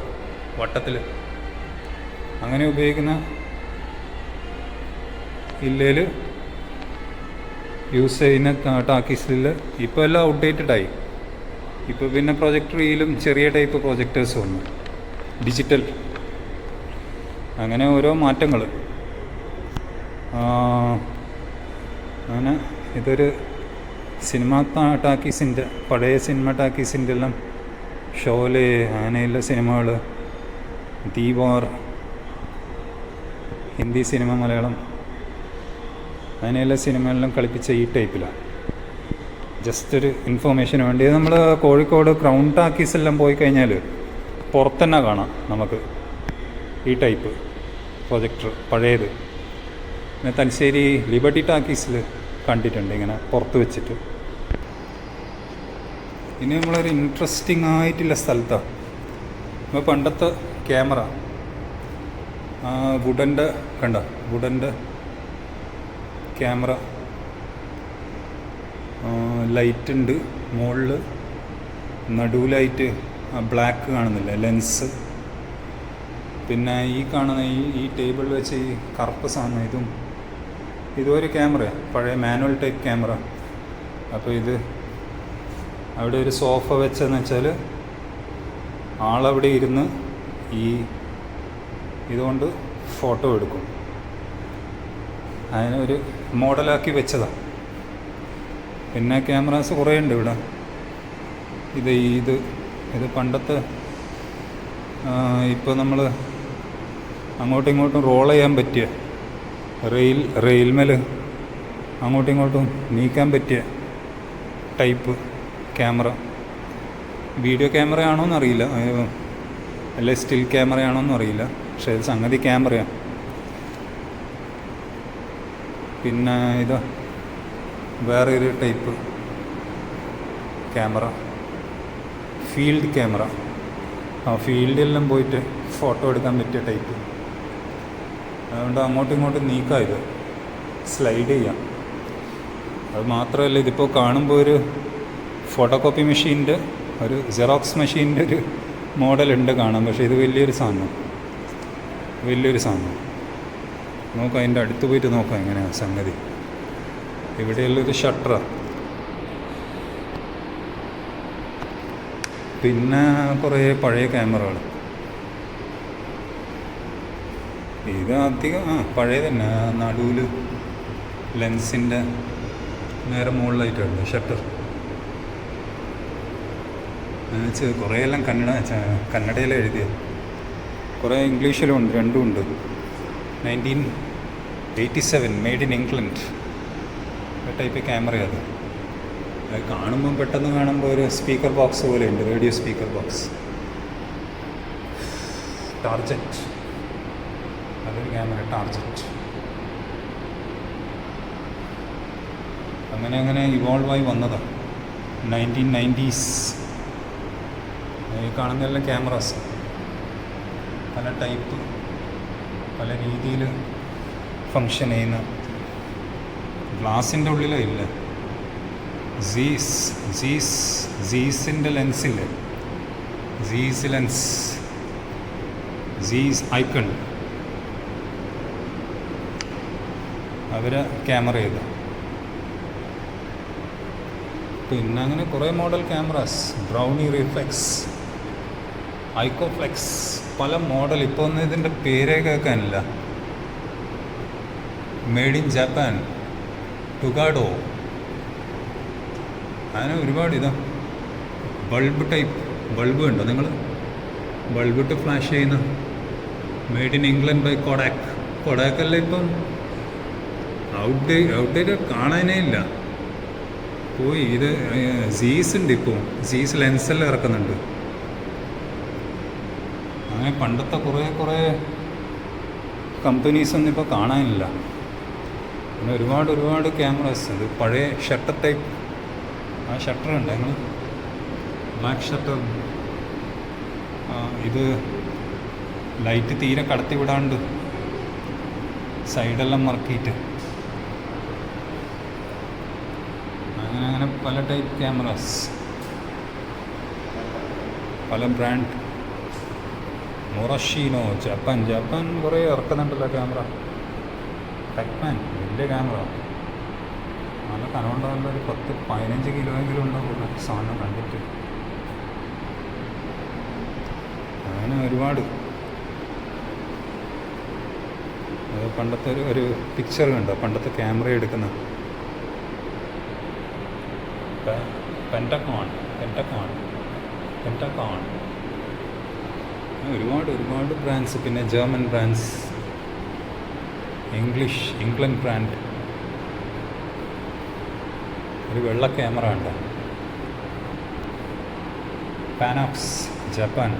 വട്ടത്തിൽ അങ്ങനെ ഉപയോഗിക്കുന്ന ഇല്ലേൽ യൂസ് ചെയ്യുന്ന ടാക്കീസിൽ ഇപ്പോൾ എല്ലാം ഔട്ട്ഡേറ്റഡായി. ഇപ്പോൾ പിന്നെ പ്രൊജക്ടറിയിലും ചെറിയ ടൈപ്പ് പ്രൊജക്ടേഴ്സ് വന്നു, ഡിജിറ്റൽ. അങ്ങനെ ഓരോ മാറ്റങ്ങൾ. അങ്ങനെ ഇതൊരു സിനിമ ടാക്കീസിൻ്റെ, പഴയ സിനിമ ടാക്കീസിൻ്റെ എല്ലാം ഷോലെ അങ്ങനെയുള്ള സിനിമകൾ, ദീവാർ, ഹിന്ദി സിനിമ, മലയാളം, അങ്ങനെയുള്ള സിനിമയെല്ലാം കളിപ്പിച്ച ഈ ടൈപ്പിലാണ്. ജസ്റ്റ് ഒരു ഇൻഫോർമേഷന് വേണ്ടി. നമ്മൾ കോഴിക്കോട് ക്രൗൺ ടാക്കീസെല്ലാം പോയി കഴിഞ്ഞാൽ പുറത്തുതന്നെ കാണാം നമുക്ക് ഈ ടൈപ്പ് പ്രൊജക്ടർ പഴയത്. പിന്നെ തലശ്ശേരി ലിബർട്ടി ടാക്കീസിൽ കണ്ടിട്ടുണ്ട് ഇങ്ങനെ പുറത്ത് വെച്ചിട്ട്. ഇനി നമ്മളൊരു ഇൻട്രസ്റ്റിംഗ് ആയിട്ടുള്ള സ്ഥലത്താണ്. ഇപ്പോൾ പണ്ടത്തെ ക്യാമറ, വുഡൻ്റെ വുഡൻ്റെ ക്യാമറ. ലൈറ്റ് ഉണ്ട് മുകളിൽ, നടുവിലായിട്ട് ബ്ലാക്ക് കാണുന്നില്ല ലെൻസ്. പിന്നെ ഈ കാണുന്ന ഈ ടേബിളിൽ വെച്ച് ഈ കറുപ്പ് സാധനം, ഇതും ഒരു ക്യാമറയാണ്, പഴയ മാനുവൽ ടൈപ്പ് ക്യാമറ. അപ്പോൾ അവിടെ ഒരു സോഫ വെച്ചതെന്ന് വെച്ചാൽ ആളവിടെ ഇരുന്ന് ഇതുകൊണ്ട് ഫോട്ടോ എടുക്കും. അതിനൊരു മോഡലാക്കി വെച്ചതാണ്. പിന്നെ ക്യാമറാസ് കുറേ ഉണ്ട് ഇവിടെ. ഇത് പണ്ടത്തെ ഇപ്പോൾ നമ്മൾ അങ്ങോട്ടും ഇങ്ങോട്ടും റോൾ ചെയ്യാൻ പറ്റിയ റെയിൽമേൽ അങ്ങോട്ടും ഇങ്ങോട്ടും നീക്കാൻ പറ്റിയ ടൈപ്പ് ക്യാമറ. വീഡിയോ ക്യാമറയാണോയെന്ന് അറിയില്ല, അല്ലെ സ്റ്റിൽ ക്യാമറയാണോയെന്നും അറിയില്ല, പക്ഷേ ഇത് സംഗതി ക്യാമറയാണ്. പിന്നെ ഇത് വേറെ ഒരു ടൈപ്പ് ക്യാമറ, ഫീൽഡ് ക്യാമറ. ഫീൽഡിലെല്ലാം പോയിട്ട് ഫോട്ടോ എടുക്കാൻ പറ്റിയ ടൈപ്പ്. അതുകൊണ്ട് അങ്ങോട്ടും ഇങ്ങോട്ടും നീക്കാം, ഇത് സ്ലൈഡ് ചെയ്യാം. അത് മാത്രമല്ല, ഇതിപ്പോൾ കാണുമ്പോൾ ഒരു ഫോട്ടോ കോപ്പി മെഷീൻ്റെ, ഒരു ജെറോക്സ് മെഷീൻ്റെ ഒരു മോഡലുണ്ട് കാണാൻ. പക്ഷേ ഇത് വലിയൊരു സാധനം. നോക്കാം, അതിൻ്റെ അടുത്ത് പോയിട്ട് നോക്കാം എങ്ങനെയാണ് സംഗതി. ഇവിടെയുള്ളൊരു ഷട്ടറാണ്. പിന്നെ കുറേ പഴയ ക്യാമറകൾ. ഇത് അധികം പഴയ തന്നെ. നടുവിൽ ലെൻസിൻ്റെ നേരെ മുകളിലായിട്ടുണ്ട് ഷട്ടർ. കുറേ എല്ലാം കന്നഡയിലാണ് എഴുതിയത്. കുറേ ഇംഗ്ലീഷിലും ഉണ്ട്, രണ്ടും ഉണ്ട്. 1987 മെയ്ഡ് ഇൻ ഇംഗ്ലണ്ട് ടൈപ്പ് ക്യാമറയാണ് അത്. കാണുമ്പം പെട്ടെന്ന് കാണുമ്പോൾ ഒരു സ്പീക്കർ ബോക്സ് പോലെ ഉണ്ട്, റേഡിയോ സ്പീക്കർ ബോക്സ്. ടാർജറ്റ്, അതൊരു ക്യാമറ, ടാർജറ്റ്. അങ്ങനെ ഇവോൾവായി വന്നതാണ് 1990s. ഈ കാണുന്നതെല്ലാം ക്യാമറാസ് പല ടൈപ്പ്, പല രീതിയിൽ ഫങ്ഷൻ ചെയ്യുന്ന. ഗ്ലാസിൻ്റെ ഉള്ളിലില്ല, സീസിൻ്റെ ലെൻസില്ലേ, സീസ് ലെൻസ്, സീസ് ഐക്കൺ, അവരെ ക്യാമറ ചെയ്ത. പിന്നെ അങ്ങനെ കുറേ മോഡൽ ക്യാമറാസ്, ബ്രൗണി റിഫ്ലെക്സ്, ഐക്കോഫ്ലെക്സ്, പല മോഡൽ. ഇപ്പോൾ ഒന്നും ഇതിൻ്റെ പേരേ കേൾക്കാനില്ല. മെയ്ഡ് ഇൻ ജപ്പാൻ, ടുഗാഡോ, അങ്ങനെ ഒരുപാട്. ഇതാ ബൾബ് ടൈപ്പ് ബൾബ് ഉണ്ടോ നിങ്ങൾ? ബൾബിട്ട് ഫ്ലാഷ് ചെയ്യുന്ന, മെയ്ഡ് ഇൻ ഇംഗ്ലണ്ട് ബൈ കൊഡാക്കെല്ലാം ഇപ്പം ഔട്ട്ഡേറ്റ് കാണാനേ ഇല്ല, പോയി. ഇത് സീസ് ഉണ്ട്, ഇപ്പോൾ സീസ് ലെൻസെല്ലാം ഇറക്കുന്നുണ്ട്. അങ്ങനെ പണ്ടത്തെ കുറേ കമ്പനീസൊന്നും ഇപ്പോൾ കാണാനില്ല. പിന്നെ ഒരുപാട് ക്യാമറാസ്. ഇത് പഴയ ഷട്ടർ ടൈപ്പ്, ആ ഷട്ടർ ഉണ്ട് ഞങ്ങൾ, ബ്ലാക്ക് ഷട്ടർ. ഇത് ലൈറ്റ് തീരെ കടത്തി വിടാണ്ട് സൈഡെല്ലാം മറക്കിയിട്ട് അങ്ങനെ പല ടൈപ്പ് ക്യാമറാസ്, പല ബ്രാൻഡ്. മൊറഷീനോ, ജപ്പാൻ കുറേ ഇറക്കുന്നുണ്ടല്ലോ ക്യാമറ. ടെക്മാൻ, വലിയ ക്യാമറ, നല്ല കനമുണ്ടാകുന്ന ഒരു 10-15 കിലോയെങ്കിലും ഉണ്ടാവുള്ളൂ സാധനം കണ്ടിട്ട്. അങ്ങനെ ഒരുപാട്. അത് പണ്ടത്തെ ഒരു പിക്ചർ കണ്ടോ, പണ്ടത്തെ ക്യാമറ എടുക്കുന്ന പെൻറ്റക്കോൺ. ഒരുപാട് ബ്രാൻഡ്സ്. പിന്നെ ജർമ്മൻ ബ്രാൻഡ്സ്, ഇംഗ്ലണ്ട് ബ്രാൻഡ്. ഒരു വെള്ള ക്യാമറ ഉണ്ട്, പാനോക്സ്, ജപ്പാൻ.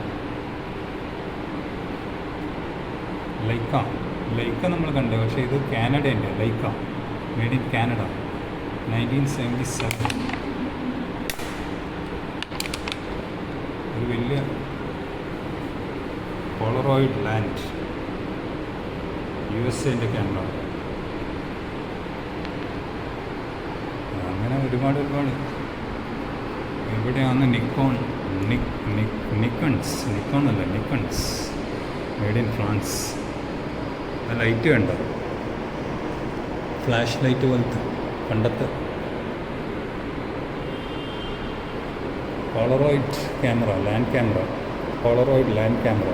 ലൈക്ക നമ്മൾ കണ്ടു, പക്ഷേ ഇത് കാനഡയുണ്ട്. Leica made in Canada, 1977. ഒരു വലിയ പോളറോയിഡ് ലാൻഡ്, USA ക്യാമറ. അങ്ങനെ ഒരുപാട്. ഇവിടെയാണ് നിക്കൺസ് മെയ്ഡ് ഇൻ ഫ്രാൻസ്. ആ ലൈറ്റ് കണ്ടോ, ഫ്ലാഷ് ലൈറ്റ് പോലത്തെ പണ്ടത്തെ. Polaroid camera, Polaroid land camera,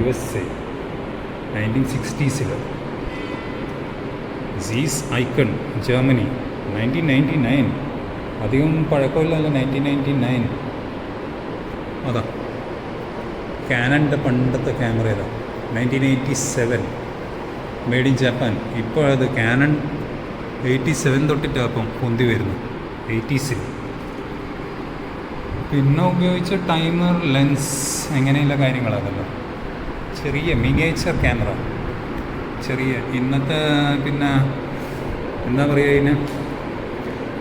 USA 1960s. സീസ് ഐക്കൺ, ജർമ്മനി 1999. അധികം പഴക്കമില്ലല്ലോ, 1999. അതാ കാനൻ്റെ പണ്ടത്തെ ക്യാമറ ഏതാ, 1987, മെയ്ഡ് ഇൻ ജപ്പാൻ. ഇപ്പോൾ അത് കാനൺ 87 തൊട്ടിട്ടാണ് അപ്പം പൊന്തി വരുന്നു, 80s. പിന്നെ ഉപയോഗിച്ച ടൈമർ, ലെൻസ്, എങ്ങനെയുള്ള കാര്യങ്ങളാണല്ലോ. ചെറിയ മിനിയേച്ചർ ക്യാമറ, ചെറിയ ഇന്നത്തെ പിന്നെ എന്താ പറയുക, ഇതിന്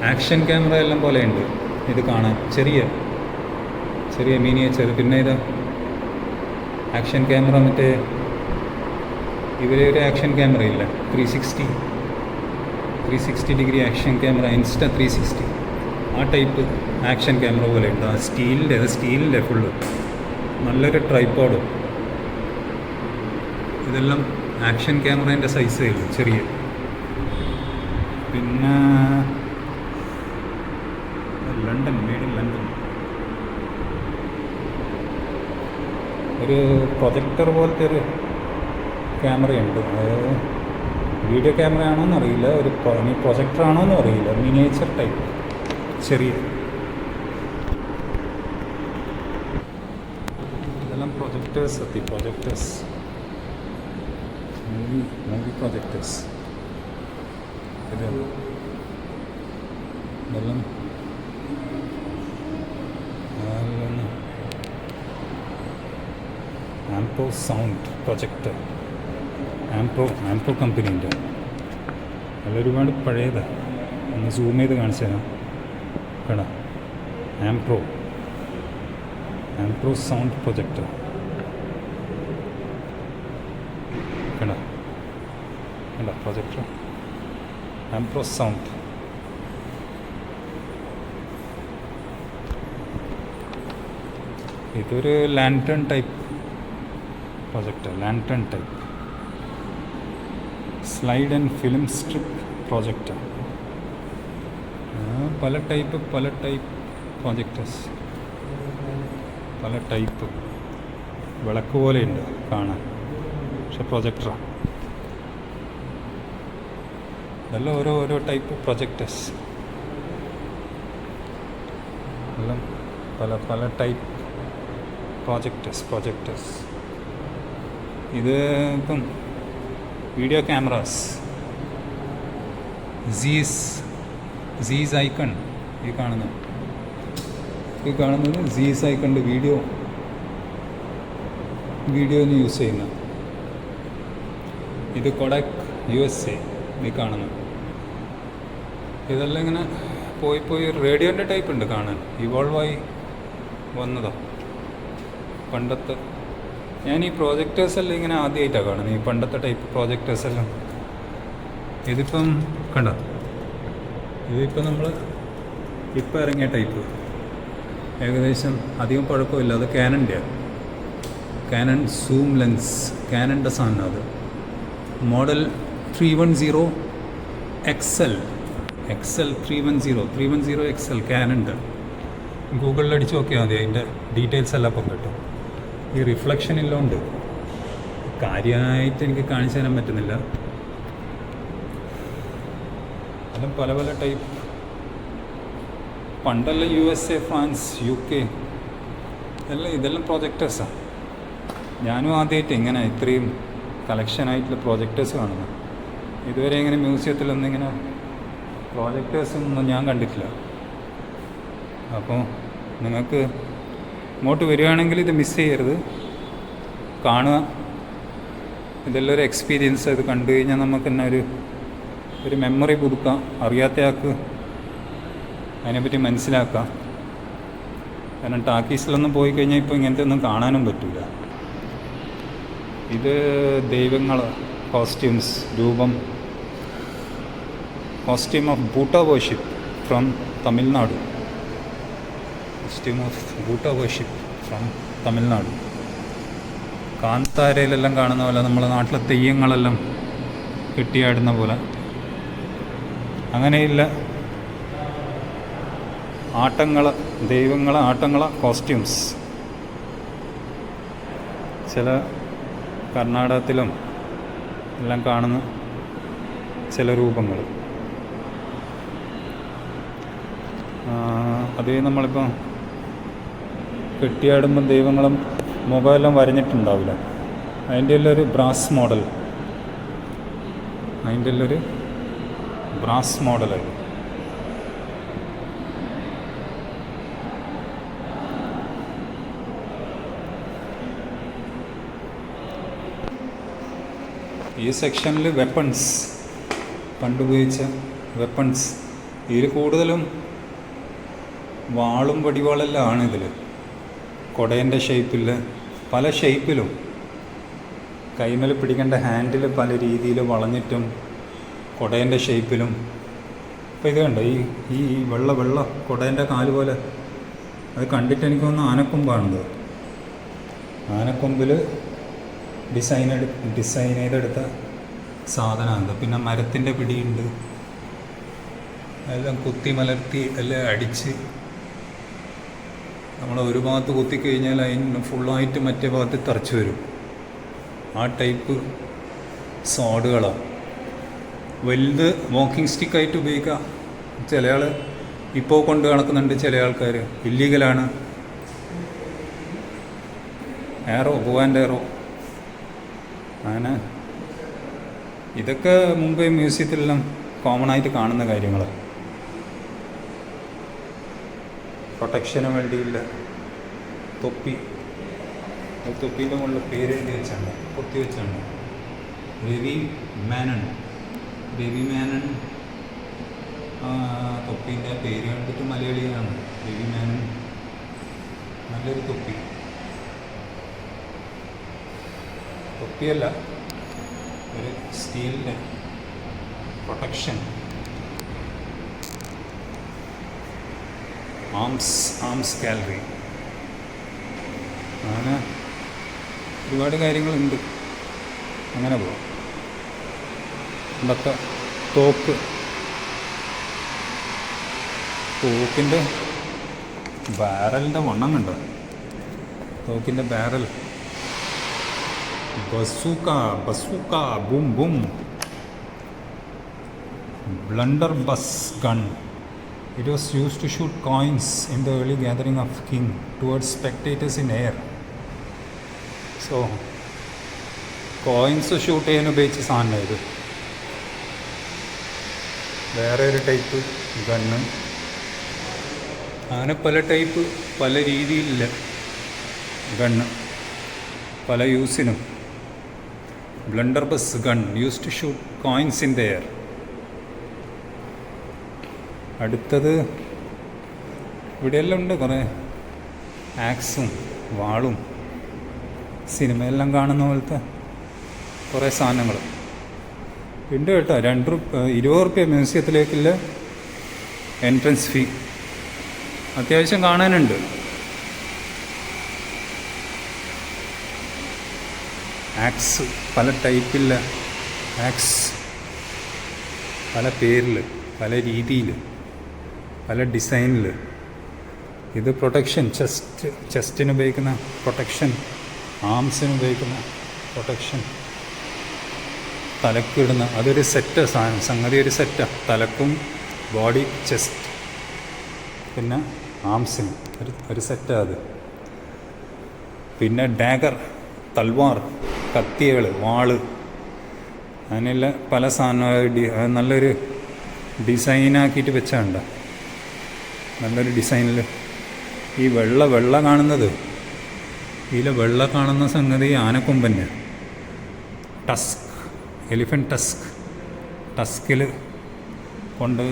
ആക്ഷൻ ക്യാമറ എല്ലാം പോലെ ഉണ്ട് ഇത് കാണാൻ. ചെറിയ ചെറിയ മിനിയേച്ചർ. പിന്നെ ഇത് ആക്ഷൻ ക്യാമറ, മറ്റേ ഇവരെ ഒരു ആക്ഷൻ ക്യാമറ ഇല്ല, 360 ഡിഗ്രി ആക്ഷൻ ക്യാമറ, ഇൻസ്റ്റ 360, ആ ടൈപ്പ് ആക്ഷൻ ക്യാമറ പോലെ ഉണ്ട്. ആ സ്റ്റീലിൻ്റെ ഫുള്ള് നല്ലൊരു ട്രൈപ്പോഡും. ഇതെല്ലാം ആക്ഷൻ ക്യാമറേൻ്റെ സൈസേ ഉള്ളൂ, ചെറിയ. പിന്നെ ലണ്ടൻ, മെയ്ഡ് ഇൻ ലണ്ടൻ. ഒരു പ്രൊജക്ടർ പോലത്തെ ഒരു ക്യാമറയുണ്ട്. അത് വീഡിയോ ക്യാമറ ആണോന്ന് അറിയില്ല, ഒരു പ്രൊജക്ടർ ആണോന്നും അറിയില്ല. മിനിയേച്ചർ ടൈപ്പ്, ചെറിയ. ഇതെല്ലാം പ്രൊജക്ടേഴ്സ് പ്രൊജക്ടേഴ്സ്, മൂവി പ്രൊജക്ടേഴ്സ്. ഇതെല്ലാം ആംപ്രോ സൗണ്ട് പ്രൊജക്ടർ, ആംപ്രോ കമ്പനീൻ്റെ. നല്ല ഒരുപാട് പഴയതാണ്. ഒന്ന് സൂം ചെയ്ത് കാണിച്ചു തരാം. കേടാ, ആംപ്രോ സൗണ്ട് പ്രൊജക്ടർ. കേടാ പ്രൊജക്ടർ, ആംപ്രോ സൗണ്ട്. ഇതൊരു lantern type projector, lantern type slide and film strip projector. പല ടൈപ്പ് പ്രൊജക്ടേഴ്സ്, പല ടൈപ്പ്. വിളക്ക് പോലെയുണ്ട് കാണാൻ, പക്ഷെ പ്രൊജക്ടറാണ്. ഇതെല്ലാം ഓരോ ടൈപ്പ് പ്രൊജക്ടേഴ്സ്, എല്ലാം പല ടൈപ്പ് പ്രൊജക്ടേഴ്സ്. ഇത് ഇപ്പം വീഡിയോ ക്യാമറാസ്, സീസ് ഐക്കൺ. ഈ കാണുന്നത് സീസ് ഐക്കണ്ട് വീഡിയോന് യൂസ് ചെയ്യുന്ന. ഇത് കൊഡാക് USA. ഈ കാണുന്നത് ഇതെല്ലാം ഇങ്ങനെ പോയി റേഡിയോൻ്റെ ടൈപ്പ് ഉണ്ട് കാണാൻ, ഇവോൾവായി വന്നതോ പണ്ടത്തെ. ഞാൻ ഈ പ്രോജക്ടേഴ്സെല്ലാം ഇങ്ങനെ ആദ്യമായിട്ടാണ് കാണുന്നത്, ഈ പണ്ടത്തെ ടൈപ്പ് പ്രോജക്ടേഴ്സെല്ലാം. ഇതിപ്പം കണ്ടോ, ഇതിപ്പോൾ നമ്മൾ ഇപ്പോൾ ഇറങ്ങിയ ടൈപ്പ്, ഏകദേശം അധികം പഴക്കമില്ല. അത് കാനൺ സൂം ലെൻസ്, കാനൻ്റെ സാധനം. അത് മോഡൽ 310 XL 310 XL കാനൻ്റെ. ഗൂഗിളിൽ അടിച്ച് നോക്കിയാൽ മതി, അതിൻ്റെ ഡീറ്റെയിൽസ് എല്ലാം ഇപ്പം കിട്ടും. ഈ റിഫ്ലക്ഷൻ ഇല്ലോണ്ട് കാര്യമായിട്ട് എനിക്ക് കാണിച്ചു തരാൻ പറ്റുന്നില്ല. അതും പല ടൈപ്പ്. പണ്ടെല്ലാം USA, ഫ്രാൻസ്, UK ഇതെല്ലാം പ്രൊജക്ടേഴ്സാണ്. ഞാനും ആദ്യമായിട്ട് ഇങ്ങനെ ഇത്രയും കളക്ഷനായിട്ടുള്ള പ്രൊജക്ടേഴ്സ് കാണുന്നത്. ഇതുവരെ ഇങ്ങനെ മ്യൂസിയത്തിലൊന്നും ഇങ്ങനെ പ്രൊജക്ടേഴ്സൊന്നും ഞാൻ കണ്ടിട്ടില്ല. അപ്പോൾ നിങ്ങൾക്ക് ഇങ്ങോട്ട് വരികയാണെങ്കിൽ ഇത് മിസ് ചെയ്യരുത്, കാണുക. ഇതെല്ലാം ഒരു എക്സ്പീരിയൻസ്. ഇത് കണ്ടു കഴിഞ്ഞാൽ നമുക്ക് തന്നെ ഒരു മെമ്മറി പുതുക്കാം. അറിയാത്ത ആൾക്ക് അതിനെപ്പറ്റി മനസ്സിലാക്കാം. കാരണം ടാക്കീസിലൊന്നും പോയി കഴിഞ്ഞാൽ ഇപ്പോൾ ഇങ്ങനത്തെ ഒന്നും കാണാനും പറ്റില്ല. ഇത് ദൈവങ്ങൾ costumes, costume of bhoota worship from Tamil Nadu. കാന്താരയിലെല്ലാം കാണുന്ന പോലെ, നമ്മളെ നാട്ടിലെ തെയ്യങ്ങളെല്ലാം കെട്ടിയാടുന്ന പോലെ അങ്ങനെയില്ല. ദൈവങ്ങളെ കോസ്റ്റ്യൂംസ്. ചില കർണാടകത്തിലും എല്ലാം കാണുന്ന ചില രൂപങ്ങൾ. അതേ നമ്മളിപ്പോൾ കെട്ടിയാടുമ്പം ദൈവങ്ങളും മുഖമെല്ലാം വരഞ്ഞിട്ടുണ്ടാവില്ല, അതിൻ്റെ എല്ലാം ഒരു ബ്രാസ് മോഡൽ, അതിൻ്റെ എല്ലാം ഒരു ബ്രാസ് മോഡലായി. ഈ സെക്ഷനിൽ വെപ്പൺസ്, പണ്ടുപയോഗിച്ച വെപ്പൺസ്, ഇതിൽ കൂടുതലും വാളും വടിവാളെല്ലാം ആണ്. ഇതിൽ കുടേൻ്റെ ഷേപ്പിൽ, പല ഷേപ്പിലും, കൈമേൽ പിടിക്കേണ്ട ഹാൻഡിൽ പല രീതിയിൽ വളഞ്ഞിട്ടും കുടേൻ്റെ ഷേപ്പിലും. അപ്പോൾ ഇത് കണ്ടോ, ഈ വെള്ള കുടേൻ്റെ കാല് പോലെ, അത് കണ്ടിട്ട് എനിക്ക് തോന്നുന്നു ആനക്കൊമ്പാണത്. ആനക്കൊമ്പിൽ ഡിസൈൻ ചെയ്തെടുത്ത സാധനമാണ്. പിന്നെ മരത്തിൻ്റെ പിടിയുണ്ട്, എല്ലാം കുത്തി മലർത്തി എല്ലാം അടിച്ച്, നമ്മൾ ഒരു ഭാഗത്ത് കുത്തിക്കഴിഞ്ഞാൽ അതിന് ഫുള്ളായിട്ട് മറ്റേ ഭാഗത്ത് തറച്ചു വരും. ആ ടൈപ്പ് സോഡുകളാണ്. വലുത് വാക്കിംഗ് സ്റ്റിക്കായിട്ട് ഉപയോഗിക്കാം. ചില ആൾ ഇപ്പോൾ കൊണ്ട് നടക്കുന്നുണ്ട്, ചില ആൾക്കാർ. ഇല്ലീഗലാണ്. എയറോ, പോവാൻ്റെ എയറോ, അങ്ങനെ ഇതൊക്കെ മുമ്പേ മ്യൂസിയത്തിലെല്ലാം കോമൺ ആയിട്ട് കാണുന്ന കാര്യങ്ങൾ. പ്രൊട്ടക്ഷന് വേണ്ടിയില്ല തൊപ്പി, തൊപ്പിൻ്റെ മുകളിൽ പേര് എഴുതി വെച്ചാണ്, പൊത്തി വെച്ചാണ്. രവി മേനൺ തൊപ്പീൻ്റെ പേര് കണ്ടിട്ട് മലയാളിയാണ്. രവി മേനൺ, നല്ലൊരു തൊപ്പിയല്ല, ഒരു സ്റ്റീലിൻ്റെ പ്രൊട്ടക്ഷൻ. ആംസ് ഗാലറി, അങ്ങനെ ഒരുപാട് കാര്യങ്ങളുണ്ട്. അങ്ങനെ പോവാം. പണ്ടത്തെ തോക്കിൻ്റെ ബാരലിൻ്റെ വണ്ണം കണ്ടോ, തോക്കിൻ്റെ ബാരൽ. ബസൂക്ക ബും blunderbuss gun. It was used to shoot coins in the early gathering of king towards spectators in air. So coins shoot ചെയ്യാൻ ഉപയോഗിച്ച സാധനം ഇത്. വേറെ ഒരു ടൈപ്പ് ഗണ്ണ്, അങ്ങനെ പല ടൈപ്പ്, പല രീതിയിലുള്ള ഗണ്ണ്, പല യൂസിനും. Blunderbuss gun use to shoot coins in the air. അടുത്തത് ഇവിടെയെല്ലാം ഉണ്ട് കുറേ ആക്സും വാളും, സിനിമയെല്ലാം കാണുന്ന പോലത്തെ കുറേ സാധനങ്ങൾ ഉണ്ട് കേട്ടോ. 20 റുപ്യ മ്യൂസിയത്തിലേക്കുള്ള എൻട്രൻസ് ഫീ. അത്യാവശ്യം കാണാനുണ്ട്. ആക്സ് പല ടൈപ്പില്ല, ആക്സ് പല പേരിൽ, പല രീതിയിൽ, പല ഡിസൈനിൽ. ഇത് പ്രൊട്ടക്ഷൻ, ചെസ്റ്റിന് ഉപയോഗിക്കുന്ന പ്രൊട്ടക്ഷൻ, ആംസിന് ഉപയോഗിക്കുന്ന പ്രൊട്ടക്ഷൻ, തലക്കിടുന്ന, അതൊരു സെറ്റ് സാധനം, സംഗതി ഒരു സെറ്റാണ്. തലക്കും ബോഡി, ചെസ്റ്റ്, പിന്നെ ആംസിന് ഒരു സെറ്റാണ് അത്. പിന്നെ ഡാഗർ, തൽവാർ, കത്തികൾ, വാള്, അങ്ങനെയുള്ള പല സാധനം നല്ലൊരു ഡിസൈനാക്കിയിട്ട് വെച്ചാണ്ട, നല്ലൊരു ഡിസൈനിൽ. ഈ വെള്ള കാണുന്നത്, ഇതിൽ വെള്ള കാണുന്ന സംഗതി ആനക്കൊമ്പന്നെ. ടസ്ക്, എലിഫൻറ്റ് ടസ്കിൽ കൊണ്ട്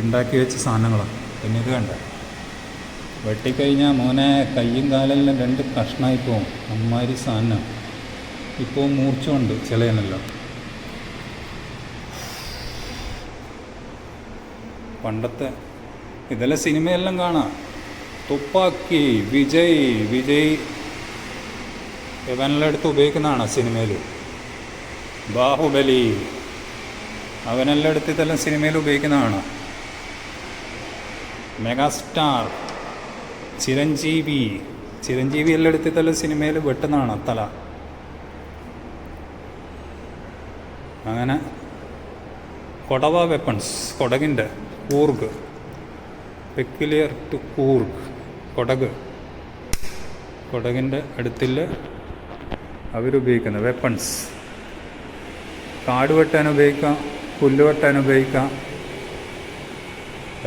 ഉണ്ടാക്കി വെച്ച സാധനങ്ങളാണ്. പിന്നെ ഇത് കണ്ട, വെട്ടിക്കഴിഞ്ഞാൽ മോനെ കയ്യും കാലെല്ലാം 2 കഷ്ണമായി പോവും. അമ്മാതിരി സാധനം. ഇപ്പോൾ മൂർച്ചയുണ്ട് ചിലതിനെല്ലാം. പണ്ടത്തെ ഇതെല്ലാം സിനിമയെല്ലാം കാണാം. തുപ്പാക്കി, വിജയ് ഇവനെല്ലാം എടുത്ത് ഉപയോഗിക്കുന്നതാണ് സിനിമയിൽ. ബാഹുബലി അവനെല്ലാം എടുത്ത് ഇതെല്ലാം സിനിമയിൽ ഉപയോഗിക്കുന്നതാണ്. മെഗാസ്റ്റാർ, ചിരഞ്ജീവി എല്ലാം എടുത്ത് ഇതെല്ലാം സിനിമയിൽ വെട്ടുന്നതാണ് തല. അങ്ങനെ കൊടവ വെപ്പൺസ്, കൊടകിൻ്റെ കൂർഗ്, പെക്യുലിയർ ടു കൂർഗ്, കൊടകിൻ്റെ അടുത്തിൽ അവരുപയോഗിക്കുന്ന വെപ്പൺസ്. കാട് വെട്ടാൻ ഉപയോഗിക്കാം, പുല്ല് വെട്ടാൻ ഉപയോഗിക്കാം,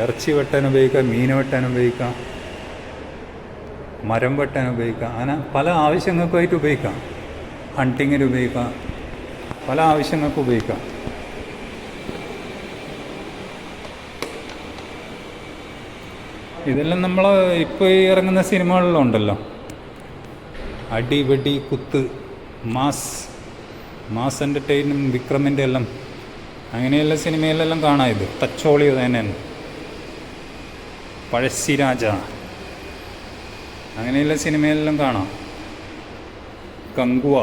ഇറച്ചി വെട്ടാൻ ഉപയോഗിക്കാം, മീൻ വെട്ടാൻ ഉപയോഗിക്കാം, മരം വെട്ടാൻ ഉപയോഗിക്കാം. അങ്ങനെ പല ആവശ്യങ്ങൾക്കുമായിട്ട് ഉപയോഗിക്കാം. ഹണ്ടിങ്ങിന് ഉപയോഗിക്കാം, പല ആവശ്യങ്ങൾക്ക് ഉപയോഗിക്കാം. ഇതെല്ലാം നമ്മൾ ഇപ്പോൾ ഈ ഇറങ്ങുന്ന സിനിമകളിലും ഉണ്ടല്ലോ. അടി വെടി കുത്ത്, മാസ് എൻ്റർടൈൻമെൻറ്റ്, വിക്രമിൻ്റെ എല്ലാം അങ്ങനെയുള്ള സിനിമയിലെല്ലാം കാണാം. ഇത് തച്ചോളി തന്നെയാണ്, പഴശ്ശിരാജ അങ്ങനെയുള്ള സിനിമയിലെല്ലാം കാണാം. കങ്കുവ,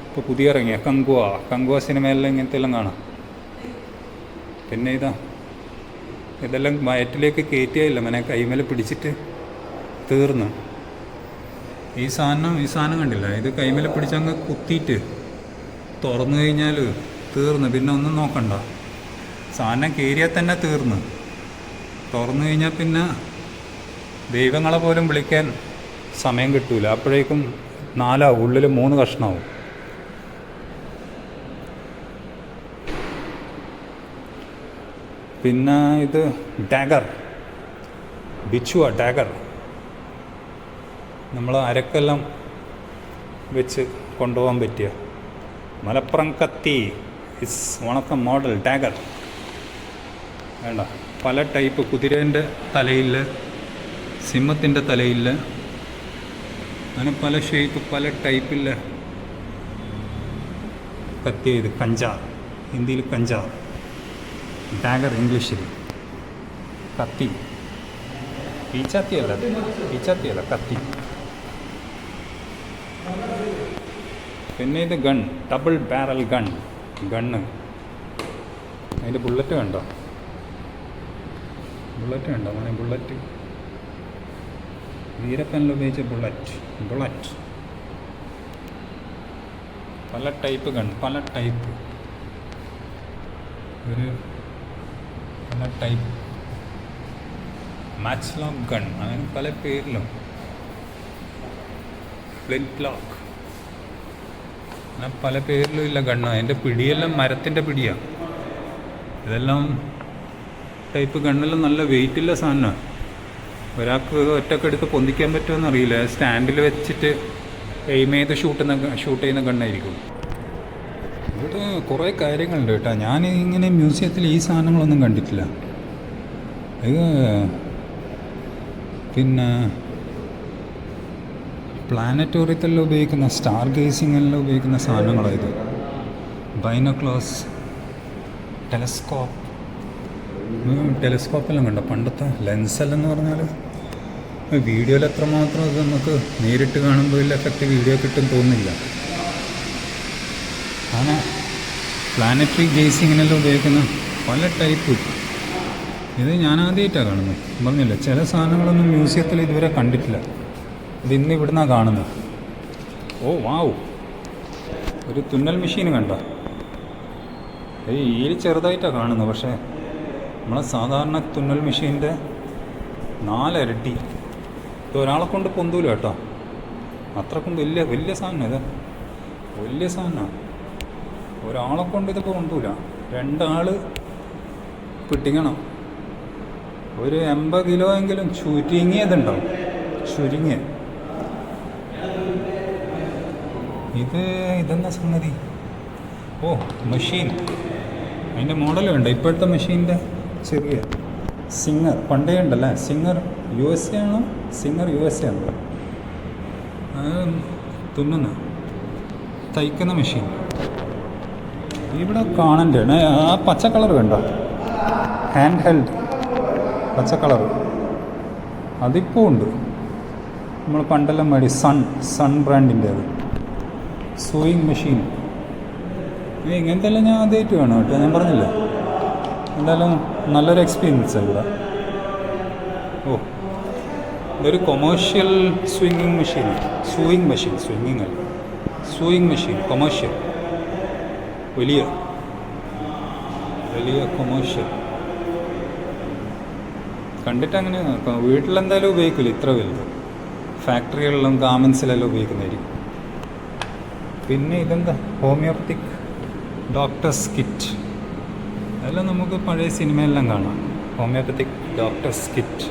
ഇപ്പോൾ പുതിയ ഇറങ്ങിയ കങ്കുവ സിനിമയിലെല്ലാം ഇങ്ങനത്തെ എല്ലാം കാണാം. പിന്നെ ഇതെല്ലാം വയറ്റിലേക്ക് കയറ്റിയില്ല, മനെ കൈമേൽ പിടിച്ചിട്ട് തീർന്നു. ഈ സാധനം കണ്ടില്ല, ഇത് കൈമേൽ പിടിച്ചങ്ങ് കുത്തിയിട്ട് തുറന്നു കഴിഞ്ഞാൽ തീർന്നു, പിന്നെ ഒന്നും നോക്കണ്ട. സാധനം കയറിയാൽ തന്നെ തീർന്നു. തുറന്നു കഴിഞ്ഞാൽ പിന്നെ ദൈവങ്ങളെ പോലും വിളിക്കാൻ സമയം കിട്ടൂല. അപ്പോഴേക്കും 4 ഉള്ളിൽ 3 കഷ്ണമാവും. പിന്നെ ഇത് ഡാഗർ, ബിച്ചുവ ഡാഗർ, നമ്മൾ അരക്കെല്ലാം വെച്ച് കൊണ്ടുപോകാൻ പറ്റിയ മലപ്പുറം കത്തി is one of the model dagger. വേണ്ട, പല ടൈപ്പ്, കുതിരേൻ്റെ തലയിൽ, സിംഹത്തിൻ്റെ തലയിൽ, അങ്ങനെ പല ഷേപ്പ്, പല ടൈപ്പിൽ കത്തി. ഇത് കഞ്ചാർ, ഹിന്ദിയിൽ കഞ്ചാർ, ഡാഗർ ഇംഗ്ലീഷിൽ കത്തി. പീച്ചാത്തിയല്ല കത്തി. പിന്നെ ഇത് ഗൺ, ഡബിൾ ബാരൽ ഗണ്ണ്. അതിൻ്റെ ബുള്ളറ്റ് കണ്ടോ മോനെ, ബുള്ളറ്റ് വീരപ്പനിൽ ഉപയോഗിച്ച ബുള്ളറ്റ്. പല ടൈപ്പ് ഗൺ, പല ടൈപ്പ് മാച്ച്ലോക്ക് ഗൺ, അങ്ങനെ പല പേരിലും. ഫ്ലിന്റ് ലോക്ക്, അങ്ങനെ പല പേരിലും ഇല്ല ഗണ്ണ്. അതിൻ്റെ പിടിയെല്ലാം മരത്തിൻ്റെ പിടിയാണ്. ഇതെല്ലാം ടൈപ്പ് ഗണ്ണെല്ലാം നല്ല വെയിറ്റുള്ള സാധനമാണ്. ഒരാൾക്ക് ഒറ്റക്കെടുത്ത് പൊന്തിക്കാൻ പറ്റുമെന്ന് അറിയില്ല. സ്റ്റാൻഡിൽ വെച്ചിട്ട് എയിം ചെയ്ത് ഷൂട്ട് ചെയ്യുന്ന ഗണ്ണായിരിക്കും. ഇവിടെ കുറേ കാര്യങ്ങളുണ്ട് കേട്ടോ. ഞാൻ ഇങ്ങനെ മ്യൂസിയത്തിൽ ഈ സാധനങ്ങളൊന്നും കണ്ടിട്ടില്ല. ഇത് പിന്നെ പ്ലാനറ്റോറിയത്തെല്ലാം ഉപയോഗിക്കുന്ന, സ്റ്റാർ ഗേസിങ്ങെല്ലാം ഉപയോഗിക്കുന്ന സാധനങ്ങളാണ് ഇത്. ബൈനോക്ലോസ്, ടെലസ്കോപ്പെല്ലാം കണ്ടോ, പണ്ടത്തെ ലെൻസെല്ലാം എന്ന് പറഞ്ഞാൽ വീഡിയോയിൽ എത്രമാത്രം ഇത് നമുക്ക് നേരിട്ട് കാണുമ്പോൾ വലിയ എഫക്റ്റ് വീഡിയോ കിട്ടും തോന്നുന്നില്ല. അങ്ങനെ പ്ലാനറ്ററി ഗേസിങ്ങിനെല്ലാം ഉപയോഗിക്കുന്ന പല ടൈപ്പ്. ഇത് ഞാൻ ആദ്യമായിട്ടാണ് കാണുന്നത്. പറഞ്ഞില്ല, ചില സാധനങ്ങളൊന്നും മ്യൂസിയത്തിൽ ഇതുവരെ കണ്ടിട്ടില്ല. ഇത് ഇന്ന് ഇവിടുന്നാണ് കാണുന്നത്. ഓ വാവ്, ഒരു തുന്നൽ മെഷീൻ കണ്ടോ. ഈ ചെറുതായിട്ടാണ് കാണുന്നത്, പക്ഷേ നമ്മളെ സാധാരണ തുന്നൽ മെഷീൻ്റെ 4 ഇരട്ടി. ഇത് ഒരാളെ കൊണ്ട് പൊന്തൂല കേട്ടോ, അത്രക്കും വലിയ സാധനം. ഇത് വലിയ സാധനമാണ്. ഒരാളെ കൊണ്ട് ഇതിപ്പോൾ പൊന്തൂല, 2 ആൾ പിടിക്കണം. ഒരു 80 കിലോ എങ്കിലും ചുരുങ്ങിയതുണ്ടാവും, ചുരുങ്ങിയ. ഇതെന്താ സംഗതി? ഓ, മെഷീൻ. അതിൻ്റെ മോഡൽ വേണ്ട. ഇപ്പോഴത്തെ മെഷീൻ്റെ ചെറിയ സിംഗർ പണ്ടേ ഉണ്ടല്ലേ. സിംഗർ USA ആണോ? സിംഗർ USA ആണ്. തുന്നുന്ന തയ്ക്കുന്ന മെഷീൻ ഇവിടെ കാണണ്ടേ. ആ പച്ച കളർ വേണ്ട, ഹാൻഡ് ഹെൽഡ് പച്ച കളർ, അതിപ്പോൾ ഉണ്ട്. നമ്മൾ പണ്ടെല്ലാം മേടി സൺ ബ്രാൻഡിൻ്റെ അത് സൂയിങ് മെഷീൻ. ഇങ്ങനത്തെ എല്ലാം ഞാൻ ആദ്യമായിട്ട് വേണം കേട്ടോ. ഞാൻ പറഞ്ഞില്ലേ, എന്തായാലും നല്ലൊരു എക്സ്പീരിയൻസ് ആണ് ഇവിടെ. ഓ, ഇതൊരു കൊമേഴ്ഷ്യൽ സ്വിങ്ങിങ് മെഷീനാണ്. സൂയിങ് മെഷീൻ കൊമേഴ്ഷ്യൽ, വലിയ കൊമേഴ്ഷ്യൽ. കണ്ടിട്ട് അങ്ങനെ വീട്ടിലെന്തായാലും ഉപയോഗിക്കില്ല ഇത്ര വലുത്. ഫാക്ടറികളിലും ഗാർമെൻസിലെല്ലാം ഉപയോഗിക്കുന്നതായിരിക്കും. പിന്നെ ഇതെന്താ ഹോമിയോപ്പത്തിക് ഡോക്ടേഴ്സ് കിറ്റ്. അതെല്ലാം നമുക്ക് പഴയ സിനിമയെല്ലാം കാണാം. Homeopathic doctors kit.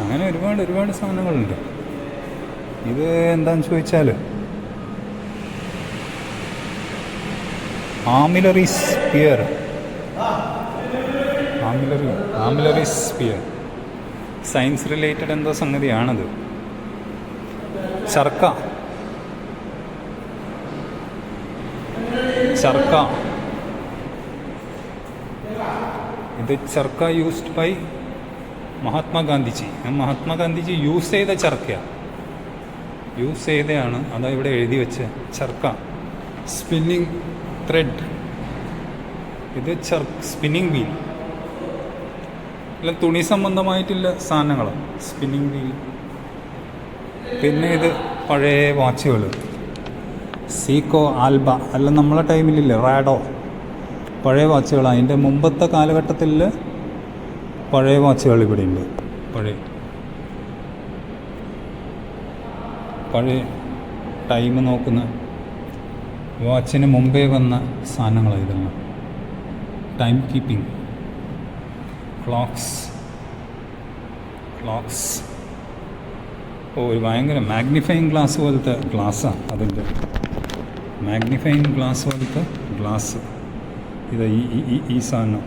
അങ്ങനെ ഒരുപാട് സാധനങ്ങളുണ്ട്. ഇത് എന്താണെന്ന് ചോദിച്ചാൽ ആമിലറി സ്പിയർ. ആമിലറി സ്പിയർ സയൻസ് റിലേറ്റഡ് എന്തോ സംഗതിയാണത്. ചർക്ക ഇത് ചർക്ക യൂസ്ഡ് ബൈ മഹാത്മാഗാന്ധിജി യൂസ് ചെയ്ത ചർക്കയാണ്, യൂസ് ചെയ്തതാണ്. അതാ ഇവിടെ എഴുതി വെച്ച ചർക്ക. സ്പിന്നിങ് ത്രെഡ്, ഇത് സ്പിന്നിങ് വീൽ. എല്ലാം തുണി സംബന്ധമായിട്ടുള്ള സാധനങ്ങളാണ് സ്പിന്നിങ് വീൽ. പിന്നെ ഇത് പഴയ വാച്ചുകൾ, സീക്കോ, ആൽബ എല്ലാം നമ്മളെ ടൈമിലില്ലേ, റാഡോ, പഴയ വാച്ചുകൾ. അതിൻ്റെ മുമ്പത്തെ കാലഘട്ടത്തിൽ പഴയ വാച്ചുകൾ ഇവിടെ ഉണ്ട്. പഴയ ടൈം നോക്കുന്ന വാച്ചിന് മുമ്പേ വന്ന സാധനങ്ങളാണ് ഇതെല്ലാം. Time keeping clocks. ഒരു ഭയങ്കര മാഗ്നിഫൈങ് ഗ്ലാസ് പോലത്തെ ഗ്ലാസ്സാണ്. അതിൻ്റെ മാഗ്നിഫൈങ് ഗ്ലാസ് പോലത്തെ ഗ്ലാസ്. ഇത് ഈ സാധനം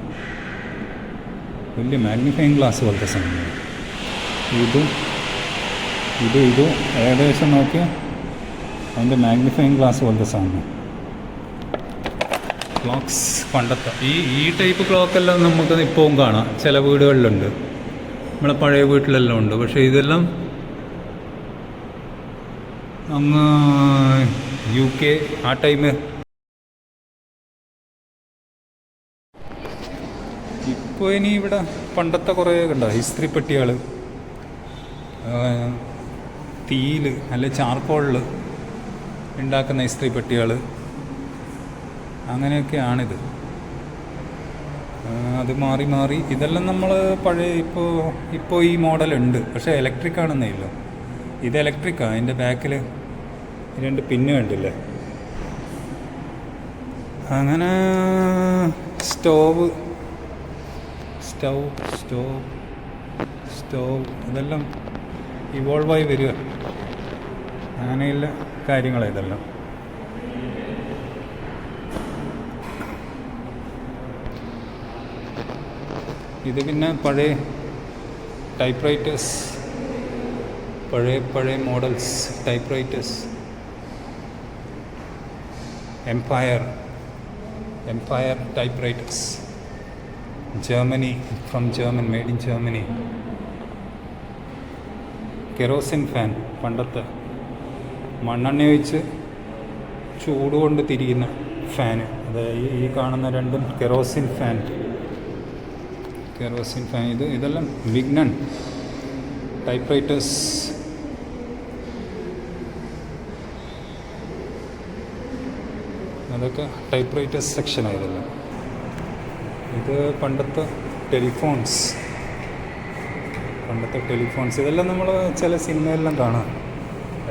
വലിയ മാഗ്നിഫൈങ് ഗ്ലാസ് പോലത്തെ സാധനമാണ്. ഇതും ഏകദേശം നോക്കിയാൽ അതിൻ്റെ മാഗ്നിഫൈങ് ഗ്ലാസ് പോലത്തെ സാധനം. ക്ലോക്സ് പണ്ടത്തെ ഈ ടൈപ്പ് ക്ലോക്കെല്ലാം നമുക്ക് ഇപ്പോഴും കാണാം. ചില വീടുകളിലുണ്ട്, നമ്മളെ പഴയ വീട്ടിലെല്ലാം ഉണ്ട്. പക്ഷേ ഇതെല്ലാം അങ്ങ് UK ആ ടൈം. ഇപ്പോൾ ഇനി ഇവിടെ പണ്ടത്തെ കുറേ കണ്ടോ ഇസ്ത്രിപ്പെട്ടികൾ, തീയിൽ അല്ല ചാർക്കോളിൽ ഉണ്ടാക്കുന്ന ഇസ്ത്രിപ്പെട്ടികൾ, അങ്ങനെയൊക്കെയാണിത്. അത് മാറി ഇതെല്ലാം നമ്മൾ പഴയ ഇപ്പോൾ ഈ മോഡലുണ്ട്. പക്ഷേ ഇലക്ട്രിക് ആണെന്നേ ഇല്ല. ഇത് ഇലക്ട്രിക്കാണ്. അതിൻ്റെ ബാക്കിൽ 2 പിന്ന് കണ്ടില്ലേ. അങ്ങനെ സ്റ്റോവ് ഇതെല്ലാം ഇവോൾവായി വരിക. അങ്ങനെയുള്ള കാര്യങ്ങളാണ് ഇതെല്ലാം. ഇത് പിന്നെ പഴയ ടൈപ്പ് റൈറ്റേഴ്സ്, പഴയ models typewriters. Empire typewriters, made in Germany. Kerosene fan, പണ്ടത്തെ മണ്ണെണ്ണ ഒഴിച്ച് ചൂടുകൊണ്ട് തിരിയുന്ന ഫാന്. അത് ഈ കാണുന്ന രണ്ടും കെറോസിൻ ഫാൻ. ഇതെല്ലാം വിഗ്നൺ ടൈപ്പ് റൈറ്റേഴ്സ്. അതൊക്കെ ടൈപ്പ് റൈറ്റേഴ്സ് സെക്ഷനായതല്ല. ഇത് പണ്ടത്തെ ടെലിഫോൺസ്. ഇതെല്ലാം നമ്മൾ ചില സിനിമയെല്ലാം കാണാം.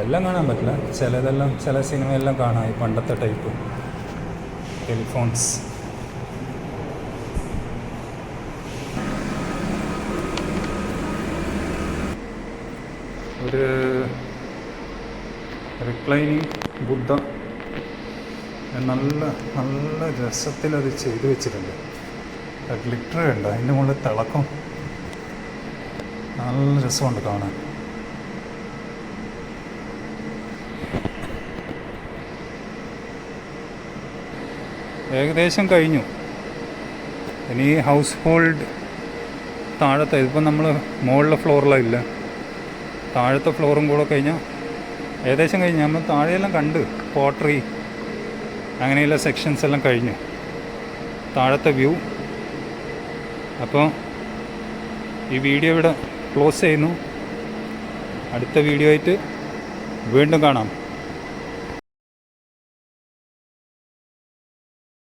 എല്ലാം കാണാൻ പറ്റില്ല, ചില സിനിമയെല്ലാം കാണാം ഈ പണ്ടത്തെ ടൈപ്പ് ടെലിഫോൺസ്. ഒരു റിക്ലൈനിങ് ബുദ്ധ, നല്ല രസത്തിലത് ചെയ്തു വെച്ചിട്ടുണ്ട്. ഗ്ലിറ്റർ ഉണ്ട്, അതിൻ്റെ മുകളിൽ തിളക്കം, നല്ല രസമുണ്ട് കാണാൻ. ഏകദേശം കഴിഞ്ഞു. ഇനി ഹൗസ് ഹോൾഡ് താഴത്തെ, ഇതിപ്പോൾ നമ്മൾ മുകളിലെ ഫ്ലോറിലില്ല, താഴത്തെ ഫ്ലോറും കൂടെ കഴിഞ്ഞാൽ ഏകദേശം കഴിഞ്ഞു. നമ്മൾ താഴെയെല്ലാം കണ്ട് പോട്ടറി അങ്ങനെയുള്ള സെക്ഷൻസ് എല്ലാം കഴിഞ്ഞു. താഴത്തെ വ്യൂ. അപ്പോൾ ഈ വീഡിയോ ഇവിടെ ക്ലോസ് ചെയ്യുന്നു. അടുത്ത വീഡിയോ ആയിട്ട് വീണ്ടും കാണാം.